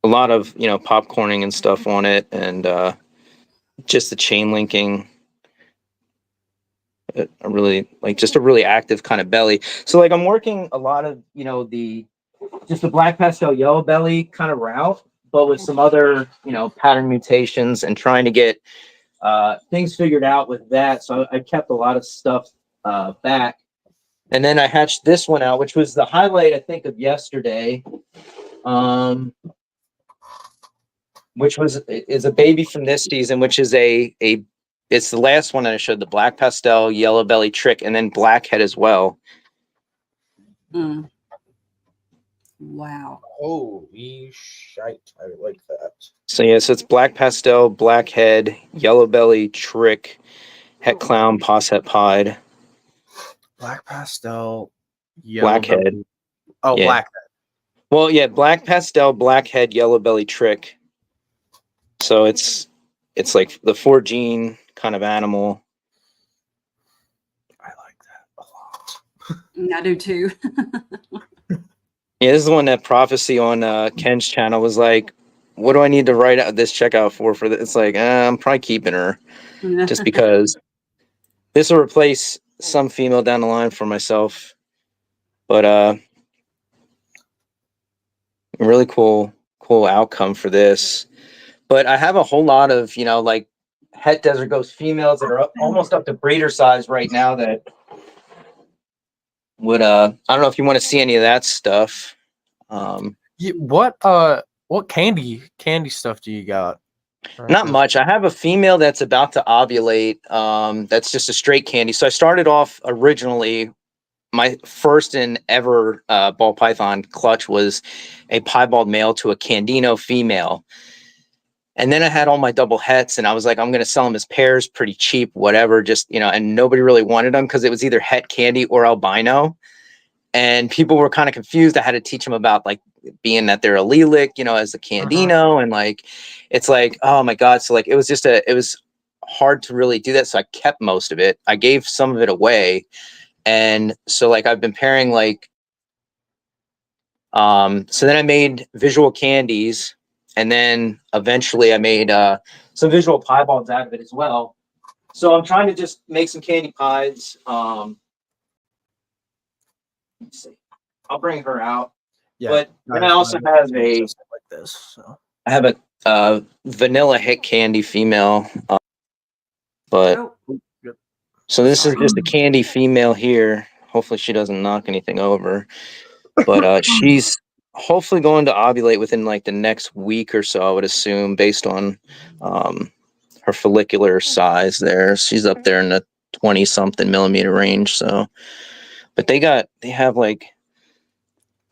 a lot of popcorning and stuff on it, and just the chain linking. I really like just a really active kind of belly. So like I'm working a lot of the black pastel yellow belly kind of route, but with some other pattern mutations and trying to get things figured out with that. So I kept a lot of stuff back, and then I hatched this one out, which was the highlight I think of yesterday. Which is a baby from this season, which is it's the last one that I showed, the black pastel yellow belly trick, and then blackhead as well. Wow. Holy shite. I like that. So yeah, so it's black pastel, blackhead, yellow belly, trick, het clown, posset pied. Black pastel, yellow Blackhead. belly. Oh, Yeah. blackhead. Well, yeah, black pastel, blackhead, yellow belly, trick. So it's like the 4 gene kind of animal. I like that a lot. I do too. Yeah, this is the one that Prophecy on Ken's channel was like, what do I need to write out this checkout for this? It's like, I'm probably keeping her just because this will replace some female down the line for myself. But a really cool outcome for this. But I have a whole lot of, like het desert ghost females that are almost up to breeder size right now that would I don't know if you want to see any of that stuff. What candy stuff do you got? Not much. I have a female that's about to ovulate. That's just a straight candy. So I started off originally, my first and ever ball python clutch was a piebald male to a Candino female. And then I had all my double hets, and I was like, I'm going to sell them as pairs, pretty cheap, whatever, just, and nobody really wanted them because it was either het candy or albino. And people were kind of confused. I had to teach them about like being that they're allelic, as the Candino. And like, it's like, oh my God. So like, it was hard to really do that. So I kept most of it. I gave some of it away. And so like, I've been pairing like, so then I made visual candies, and then eventually I made some visual piebalds out of it as well. So I'm trying to just make some candy pies. Let's see. I'll bring her out. Yeah, but then I also have I have a vanilla hit candy female. So this is just a candy female here. Hopefully she doesn't knock anything over. But she's hopefully going to ovulate within like the next week or so, I would assume, based on her follicular size there. She's up there in the 20-something millimeter range. So, but they have like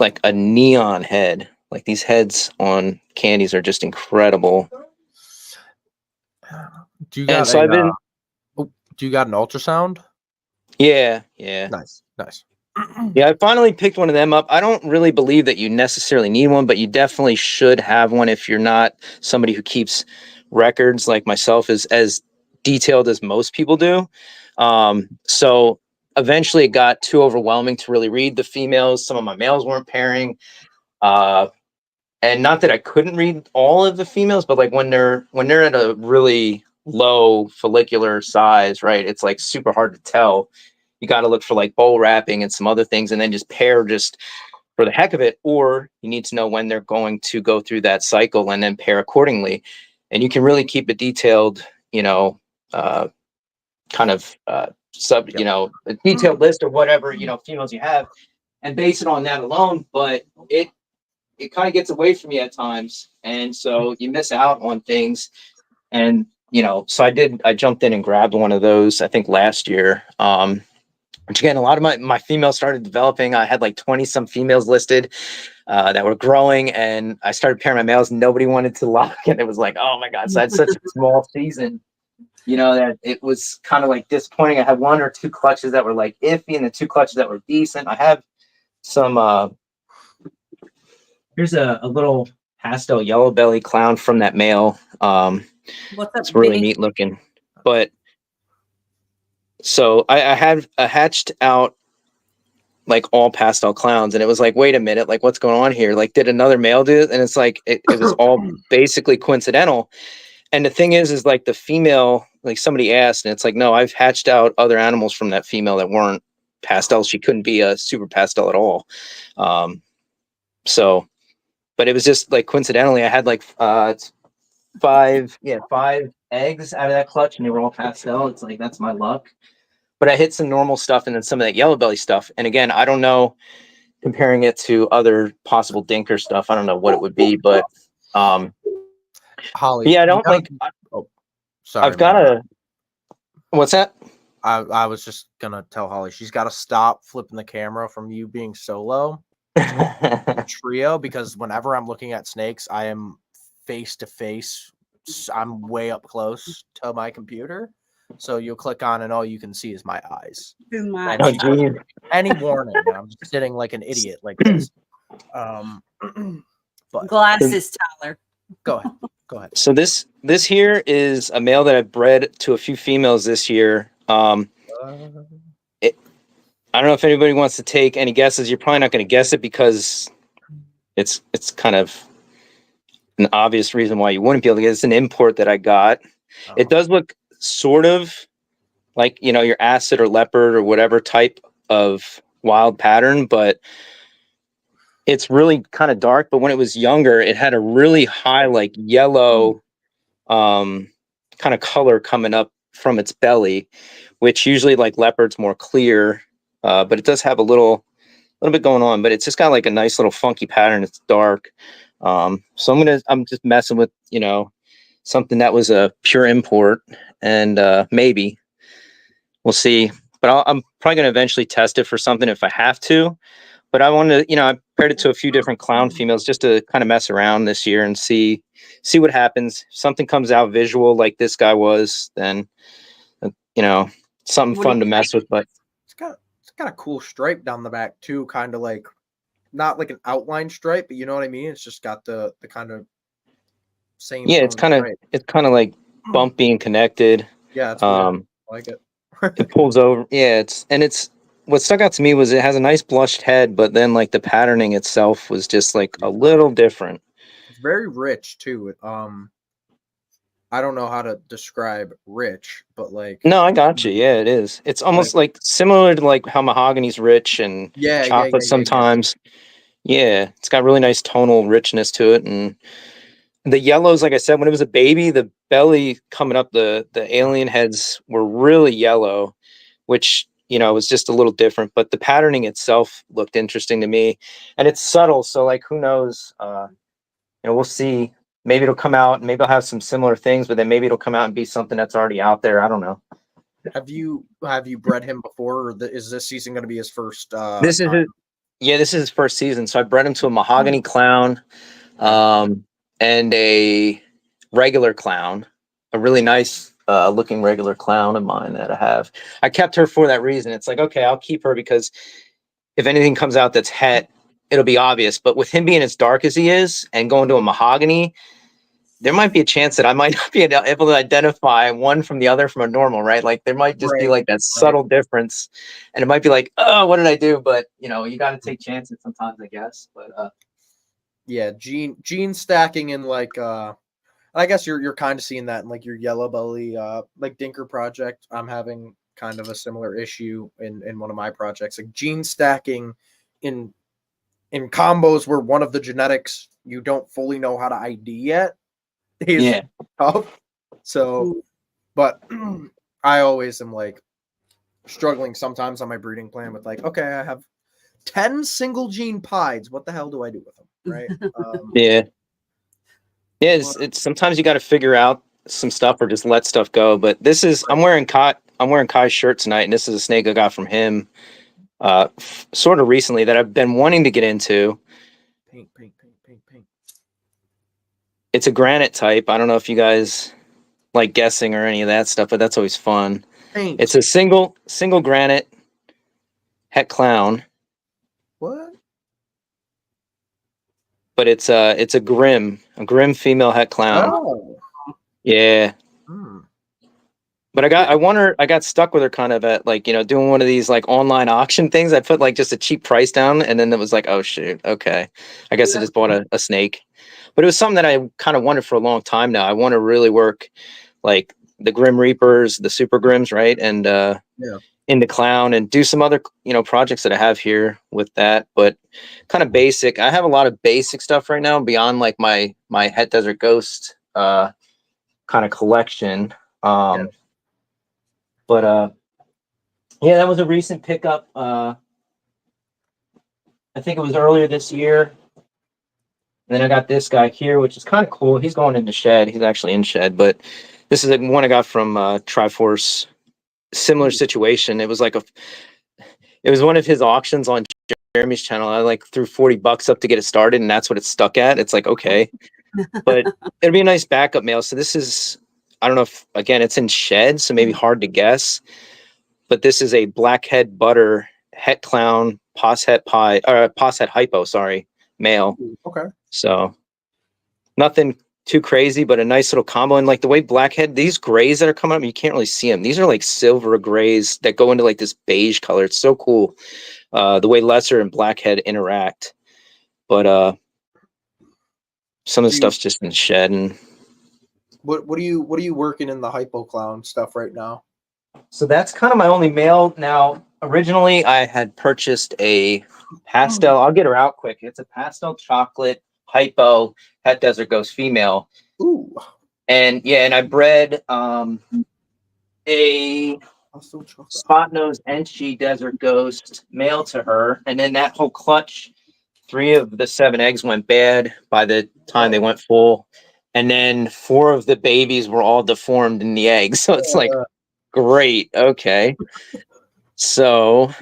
a neon head. Like these heads on candies are just incredible. Do you got do you got an ultrasound? Yeah. Nice. Yeah, I finally picked one of them up. I don't really believe that you necessarily need one, but you definitely should have one if you're not somebody who keeps records like myself, as detailed as most people do. So eventually it got too overwhelming to really read the females. Some of my males weren't pairing. And not that I couldn't read all of the females, but like when they're at a really low follicular size, right? It's like super hard to tell. You got to look for like bowl wrapping and some other things, and then just pair just for the heck of it. Or you need to know when they're going to go through that cycle and then pair accordingly. And you can really keep it detailed, kind of a detailed list of whatever, females you have, and base it on that alone. But it kind of gets away from you at times. And so you miss out on things. And, so I jumped in and grabbed one of those, I think last year. Which again, a lot of my females started developing. I had like 20 some females listed that were growing, and I started pairing my males. Nobody wanted to lock, and it was like, oh my God. So I had such a small season, that it was kind of like disappointing. I had one or two clutches that were like iffy, and the two clutches that were decent. I have some, here's a little pastel yellow belly clown from that male. What's up, it's really neat looking, but so I had hatched out like all pastel clowns, and it was like, wait a minute, like what's going on here? Like, did another male do it? And it's like, it was all basically coincidental. And the thing is like the female, like somebody asked, and it's like, no, I've hatched out other animals from that female that weren't pastels. She couldn't be a super pastel at all. So, but it was just like coincidentally, I had like five eggs out of that clutch, and they were all pastel. It's like, that's my luck. But I hit some normal stuff and then some of that yellow belly stuff. And again, I don't know, comparing it to other possible dinker stuff, I don't know what it would be, but Holly, yeah, I don't like. Sorry, I've got a. What's that? I was just gonna tell Holly she's got to stop flipping the camera from you being solo trio, because whenever I'm looking at snakes, I am face to face. I'm way up close to my computer, so you'll click on and all you can see is my eyes. Any warning? I'm just sitting like an idiot like this. But glasses, Tyler. Go ahead. So this here is a male that I bred to a few females this year. I don't know if anybody wants to take any guesses. You're probably not going to guess it because it's kind of an obvious reason why you wouldn't be able to get it. It's an import that I got. Oh. It does look sort of like, your acid or leopard or whatever type of wild pattern, but it's really kind of dark. But when it was younger, it had a really high, like yellow kind of color coming up from its belly, which usually like leopard's more clear. but it does have a little bit going on, but it's just got like a nice little funky pattern. It's dark. So I'm just messing with, you know, something that was a pure import, and maybe we'll see. But I'm probably going to eventually test it for something if I have to. But I wanted to, you know, I paired it to a few different clown females just to kind of mess around this year and see what happens. If something comes out visual like this guy was, then, you know, something fun to mess with. But it's got a cool stripe down the back too, kind of like not like an outline stripe, but you know what I mean. It's just got the kind of same. Yeah, it's kind of like bumpy and connected. Yeah, it's weird. I like it. It pulls over. Yeah, it's what stuck out to me was it has a nice blushed head, but then like the patterning itself was just like a little different. It's very rich too. I don't know how to describe rich, but like no, I got you. Yeah, it is. It's almost like similar to like how mahogany's rich and chocolate sometimes. Yeah, it's got really nice tonal richness to it, and the yellows, like I said, when it was a baby, the belly coming up, the alien heads were really yellow, which, you know, was just a little different, but the patterning itself looked interesting to me, and it's subtle. So like, who knows, you know, we'll see. Maybe it'll come out, maybe I'll have some similar things, but then maybe it'll come out and be something that's already out there. I don't know. Have you bred him before, or is this season going to be his first? This is this is his first season. So I bred him to a mahogany clown, and a regular clown, a really nice looking regular clown of mine that I have. I kept her for that reason. It's like, okay, I'll keep her because if anything comes out that's het, it'll be obvious. But with him being as dark as he is and going to a mahogany, there might be a chance that I might not be able to identify one from the other from a normal, right? Like there might just be like that subtle difference, and it might be like, oh, what did I do? But you know, you got to take chances sometimes, I guess. But yeah, gene stacking in like I guess you're kind of seeing that in like your yellow belly like dinker project. I'm having kind of a similar issue in one of my projects, like gene stacking in combos where one of the genetics you don't fully know how to ID yet is tough. So, but I always am like struggling sometimes on my breeding plan with like, okay, I have 10 single gene pieds. What the hell do I do with them? Right. It's sometimes you got to figure out some stuff or just let stuff go. But this is, I'm wearing Kai's shirt tonight, and this is a snake I got from him sort of recently that I've been wanting to get into. Pink. It's a granite type. I don't know if you guys like guessing or any of that stuff, but that's always fun. Pink. It's a single granite het clown. What? But it's a grim female het clown. Oh. Yeah. But I got stuck with her kind of at like, you know, doing one of these like online auction things. I put like just a cheap price down, and then it was like, oh shoot, okay. I guess I just bought a snake. But it was something that I kind of wanted for a long time now. I want to really work like the Grim Reapers, the Super Grims, right? And in the clown, and do some other, you know, projects that I have here with that, but kind of basic. I have a lot of basic stuff right now beyond like my Het Desert Ghost kind of collection. But that was a recent pickup. I think it was earlier this year. And then I got this guy here, which is kind of cool. He's going into shed. He's actually in shed, but this is one I got from Triforce. Similar situation. It was like it was one of his auctions on Jeremy's channel. I like threw $40 up to get it started, and that's what it's stuck at. It's like, okay, but it'll be a nice backup male. So this is, I don't know if, again, it's in shed, so maybe hard to guess, but this is a blackhead butter het clown pos het hypo, male. Okay. So nothing too crazy, but a nice little combo. And like the way blackhead, these grays that are coming up, you can't really see them. These are like silver grays that go into like this beige color. It's so cool. The way lesser and blackhead interact. But some of the stuff's just in shed. And what are you working in the hypo clown stuff right now? So that's kind of my only male. Now, originally I had purchased a pastel. I'll get her out quick. It's a pastel chocolate hypo Het Desert Ghost female. Ooh. And yeah, and I bred a spot nose Enchi Desert Ghost male to her, and then that whole clutch, 3 of the 7 eggs went bad by the time they went full, and then 4 of the babies were all deformed in the eggs. So it's like, great, okay. So,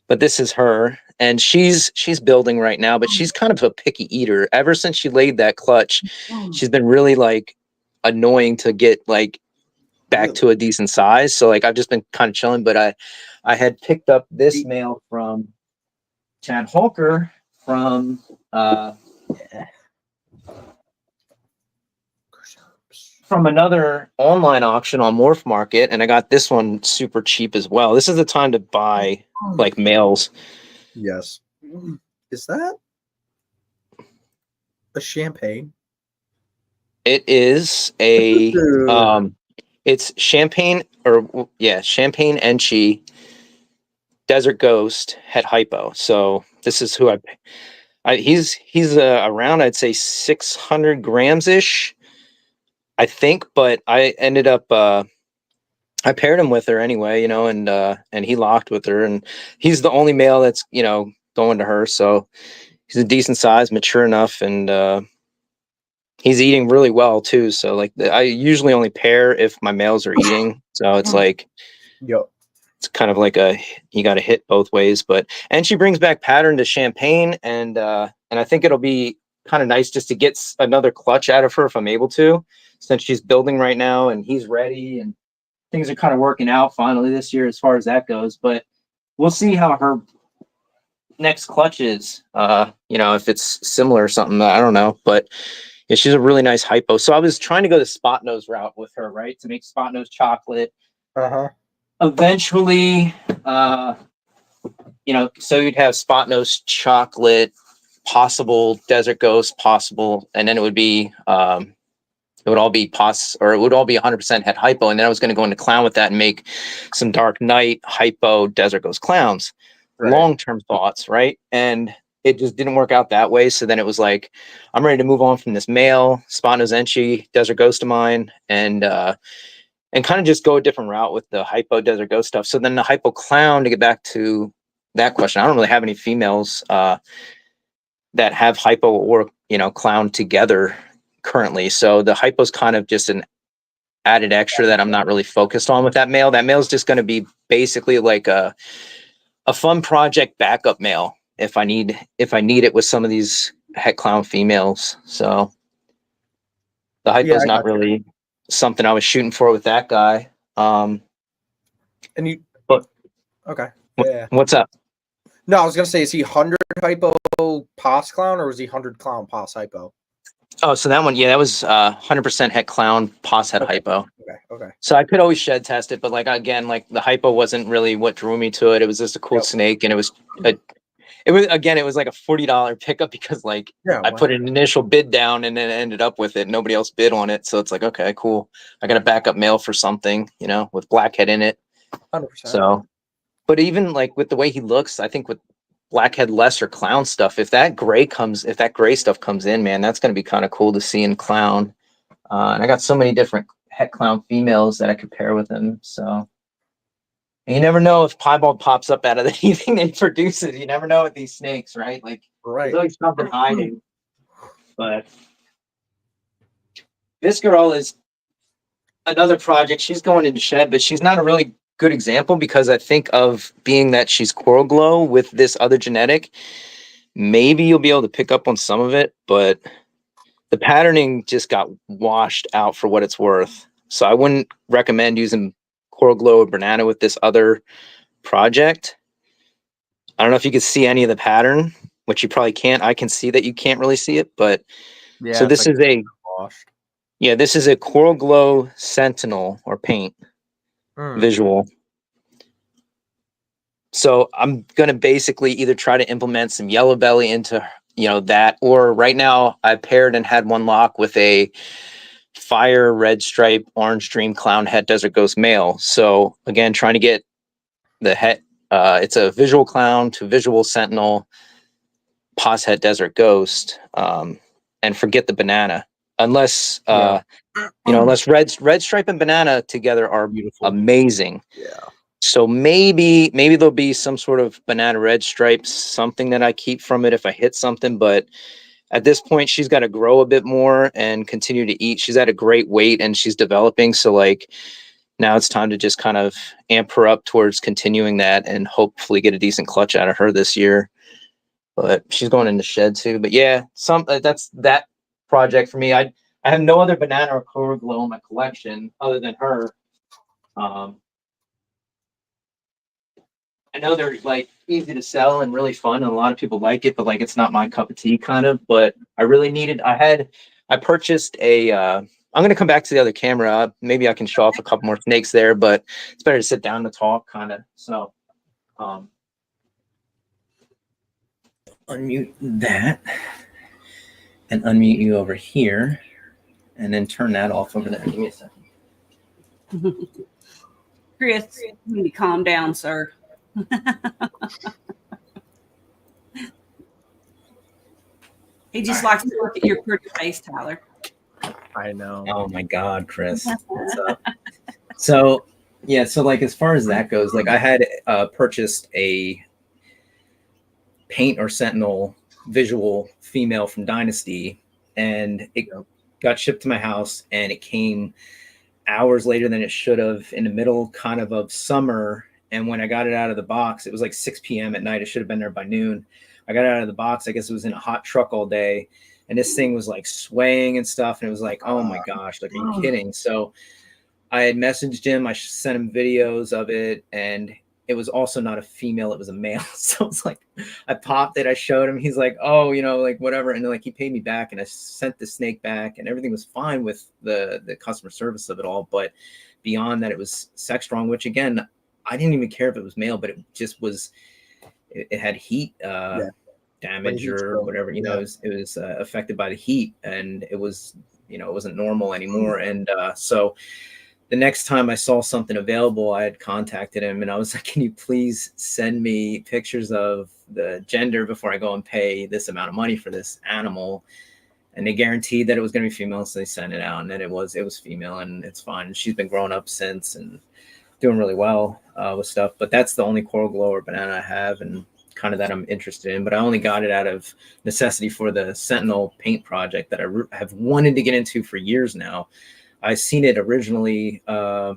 but this is her, and she's building right now, but she's kind of a picky eater. Ever since she laid that clutch, she's been really like annoying to get like back to a decent size. So like I've just been kind of chilling, but I had picked up this male from Chad Holker from another online auction on Morph Market, and I got this one super cheap as well. This is the time to buy like males. Yes. Is that a champagne? It is a it's champagne champagne Enchi Desert Ghost het hypo. So this is who he's around, I'd say 600 grams ish, I think, but I ended up I paired him with her anyway, you know, and he locked with her, and he's the only male that's, you know, going to her. So he's a decent size, mature enough, and he's eating really well too. So like I usually only pair if my males are eating. So it's like, it's kind of like you got to hit both ways. And she brings back pattern to champagne, and I think it'll be kind of nice just to get another clutch out of her if I'm able to, since she's building right now and he's ready and things are kind of working out finally this year as far as that goes. But we'll see how her next clutch is. You know, if it's similar or something, I don't know, but yeah, she's a really nice hypo. So I was trying to go the spot nose route with her, right? To make spot nose chocolate. Eventually, you know, so you'd have spot nose chocolate, possible Desert Ghost, possible, and then it would be it would all be 100% het hypo, and then I was going to go into clown with that and make some Dark Knight hypo Desert Ghost clowns. Right. Long-term thoughts, right? And it just didn't work out that way. So then it was like, I'm ready to move on from this male spot nose Enchi Desert Ghost of mine, and kind of just go a different route with the hypo Desert Ghost stuff. So then the hypo clown, to get back to that question, I don't really have any females that have hypo or, you know, clown together currently. So the hypo is kind of just an added extra that I'm not really focused on with that male. That male is just going to be basically like a fun project backup male if I need it with some of these het clown females. So the hypo is not really something I was shooting for with that guy. Okay. Yeah. What's up? No, I was gonna say, is he 100 hypo pos clown, or was he 100 clown pos hypo? Oh, so that one, yeah, that was 100% het clown pos het hypo. Okay. So I could always shed test it, but like again, like the hypo wasn't really what drew me to it. It was just a cool snake, and it was like a $40 pickup because like I put an initial bid down and then ended up with it. Nobody else bid on it, so it's like, okay, cool. I got a backup male for something, you know, with blackhead in it. 100%. So, but even like with the way he looks, I think with blackhead lesser clown stuff, if that gray stuff comes in, man, that's going to be kind of cool to see in clown. And I got so many different het clown females that I could pair with him. So and you never know if piebald pops up out of anything they produce it. You never know with these snakes, right? Like there's always something hiding. But this girl is another project. She's going into shed, but she's not a really good example because I think of being that she's coral glow with this other genetic. Maybe you'll be able to pick up on some of it, but the patterning just got washed out for what it's worth. So I wouldn't recommend using coral glow or banana with this other project. I don't know if you could see any of the pattern, which you probably can't. I can see that you can't really see it, but yeah. So this is this is a coral glow sentinel or paint visual. So I'm going to basically either try to implement some yellow belly into, you know, that, or right now I paired and had one lock with a fire red stripe orange dream clown het Desert Ghost male. So again, trying to get the het, it's a visual clown to visual sentinel pos het Desert Ghost, and forget the banana, unless you know, unless red stripe and banana together are beautiful, amazing. Yeah. So maybe there'll be some sort of banana red stripes, something that I keep from it if I hit something. But at this point, she's got to grow a bit more and continue to eat. She's at a great weight and she's developing. So like now it's time to just kind of amp her up towards continuing that and hopefully get a decent clutch out of her this year. But she's going in the shed too. But yeah, that's that project for me. I have no other banana or coral glow in my collection other than her. I know they're like easy to sell and really fun, and a lot of people like it, but like it's not my cup of tea kind of. But I really needed. I purchased a. I'm gonna come back to the other camera. Maybe I can show off a couple more snakes there, but it's better to sit down and talk, kind of. So, unmute that and unmute you over here, and then turn that off over there. Give me a second. Chris, you need to calm down, sir. He just likes to look at your pretty face, Tyler. I know. Oh my God, Chris. What's up? So yeah, so like as far as that goes, like I had purchased a paint or sentinel visual female from Dynasty, and it got shipped to my house, and it came hours later than it should have, in the middle kind of summer. And when I got it out of the box, it was like 6 p.m. at night. It should have been there by noon. I got it out of the box. I guess it was in a hot truck all day. And this thing was like swaying and stuff. And it was like, oh my gosh, like, are you kidding? So I had messaged him. I sent him videos of it. And it was also not a female. It was a male. So it's like, I popped it. I showed him. He's like, oh, you know, like whatever. And then like he paid me back, and I sent the snake back, and everything was fine with the customer service of it all. But beyond that, it was sex strong, which again, I didn't even care if it was male, but it just was, it had heat damage or whatever, you know, it was affected by the heat, and it was, you know, it wasn't normal anymore. And so the next time I saw something available, I had contacted him, and I was like, can you please send me pictures of the gender before I go and pay this amount of money for this animal? And they guaranteed that it was going to be female. So they sent it out, and then it was female, and it's fine. And she's been growing up since and doing really well with stuff. But that's the only coral glow or banana I have, and kind of that I'm interested in. But I only got it out of necessity for the Sentinel paint project that I have wanted to get into for years now. I seen it originally, I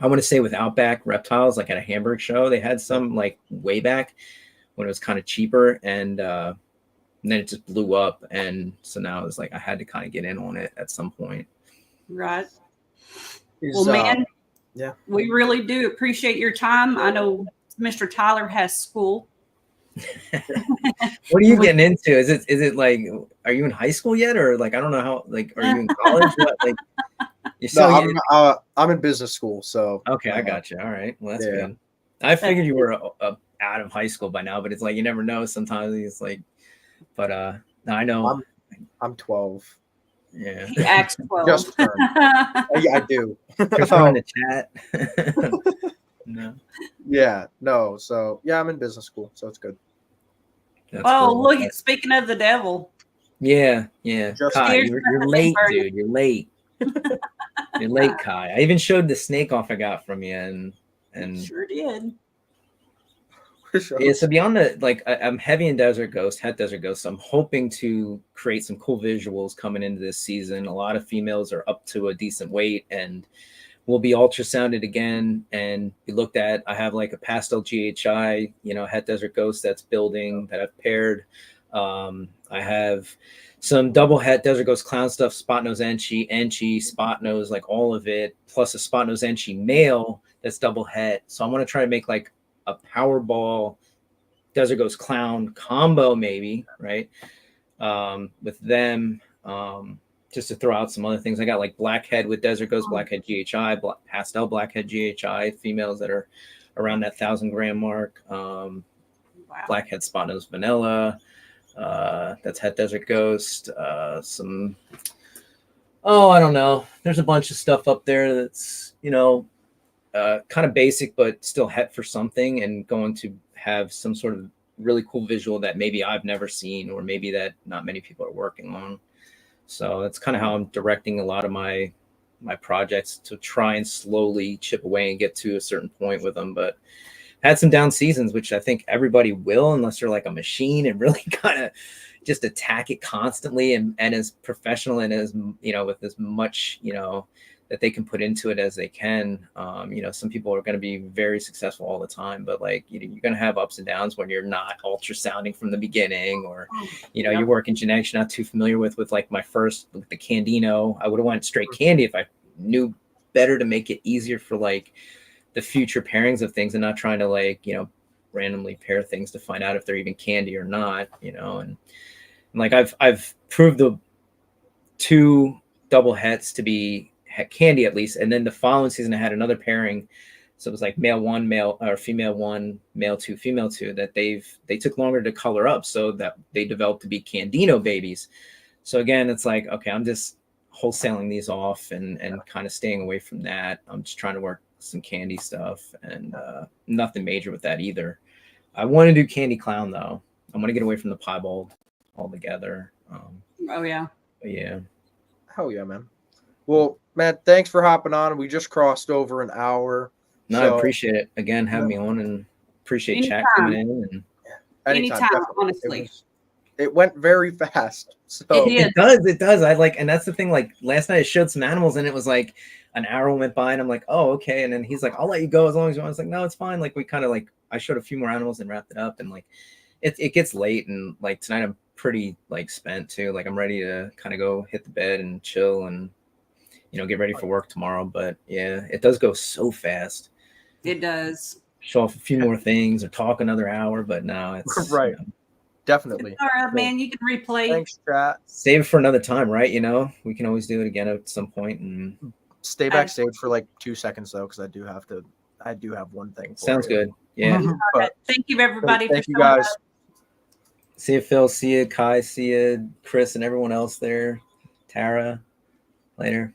want to say with Outback Reptiles, like at a Hamburg show. They had some like way back when it was kind of cheaper, and then it just blew up. And so now it's like I had to kind of get in on it at some point. Right. Well, man, yeah, we really do appreciate your time. I know Mr. Tyler has school. What are you getting into? Is it like, are you in high school yet, or like, I don't know how, like, are you in college? What, like, you're so I'm in business school, so okay, I got you. All right, well, that's good. I figured you were out of high school by now, but it's like you never know. Sometimes it's like, but I know I'm 12. Yeah, he acts 12. Just turned. Yeah, I do. Just in the chat. No. Yeah, no. So yeah, I'm in business school, so it's good. That's oh, cool. look! Speaking of the devil. Yeah. Just Kai, you're late, dude. You're late. You're late, Kai. I even showed the snake off I got from you, and sure did. Yeah, so beyond the, like, I'm heavy in Desert Ghost, Het Desert Ghost. So I'm hoping to create some cool visuals coming into this season. A lot of females are up to a decent weight and will be ultrasounded again and be looked at. I have like a pastel GHI, Het Desert Ghost that's building that I've paired. I have some double Het Desert Ghost clown stuff, spot nose Enchi, spot nose, like all of it, plus a spot nose Enchi male that's double Het. So I want to try to make like a Powerball Desert Ghost clown combo, maybe, right? With them, just to throw out some other things. I got like Blackhead with Desert Ghost, Blackhead GHI, pastel Blackhead GHI, females that are around that 1,000 gram mark. Blackhead Spot Nose Vanilla. That's Het Desert Ghost. I don't know. There's a bunch of stuff up there that's, kind of basic, but still Het for something, and going to have some sort of really cool visual that maybe I've never seen, or maybe that not many people are working on. So that's kind of how I'm directing a lot of my my projects to try and slowly chip away and get to a certain point with them. But had some down seasons, which I think everybody will, unless you're like a machine and really kind of just attack it constantly and as professional and as, with as much, that they can put into it as they can. Some people are going to be very successful all the time, but like, you're going to have ups and downs when you're not ultrasounding from the beginning, or, you're working genetics you're not too familiar with like my first, the Candino. I would have went straight candy if I knew better to make it easier for like the future pairings of things and not trying to like, randomly pair things to find out if they're even candy or not, and like I've proved the 2 double hets to be candy at least, and then the following season I had another pairing, so it was like male 1, male or female 1, male 2, female 2, that they took longer to color up, so that they developed to be Candino babies. So again, it's like, okay, I'm just wholesaling these off and kind of staying away from that. I'm just trying to work some candy stuff, and nothing major with that either. I want to do candy clown though. I want to get away from the piebald altogether. Oh yeah. Yeah. Hell yeah, man. Well, Matt, thanks for hopping on. We just crossed over an hour. No, so, I appreciate it. Again, having me on, and appreciate chat coming in. And anytime, definitely. honestly. It went very fast. So It did. It does. I like, and that's the thing. Like last night I showed some animals and it was like an hour went by and I'm like, oh, okay. And then he's like, I'll let you go as long as you want. I was like, no, it's fine. Like we kind of like, I showed a few more animals and wrapped it up, and like, it gets late, and like tonight I'm pretty like spent too. Like I'm ready to kind of go hit the bed and chill and, get ready for work tomorrow. But yeah, it does go so fast. It does. Show off a few more things or talk another hour, but no, it's right. Definitely. All right, man. You can replay. Thanks, chat. Save it for another time, right? We can always do it again at some point. And stay backstage for like 2 seconds though, because I do have one thing. Sounds good. Yeah. Right. Thank you, everybody. Thank you guys. Up. See you, Phil. See you, Kai. See you, Chris, and everyone else there. Tara. Later.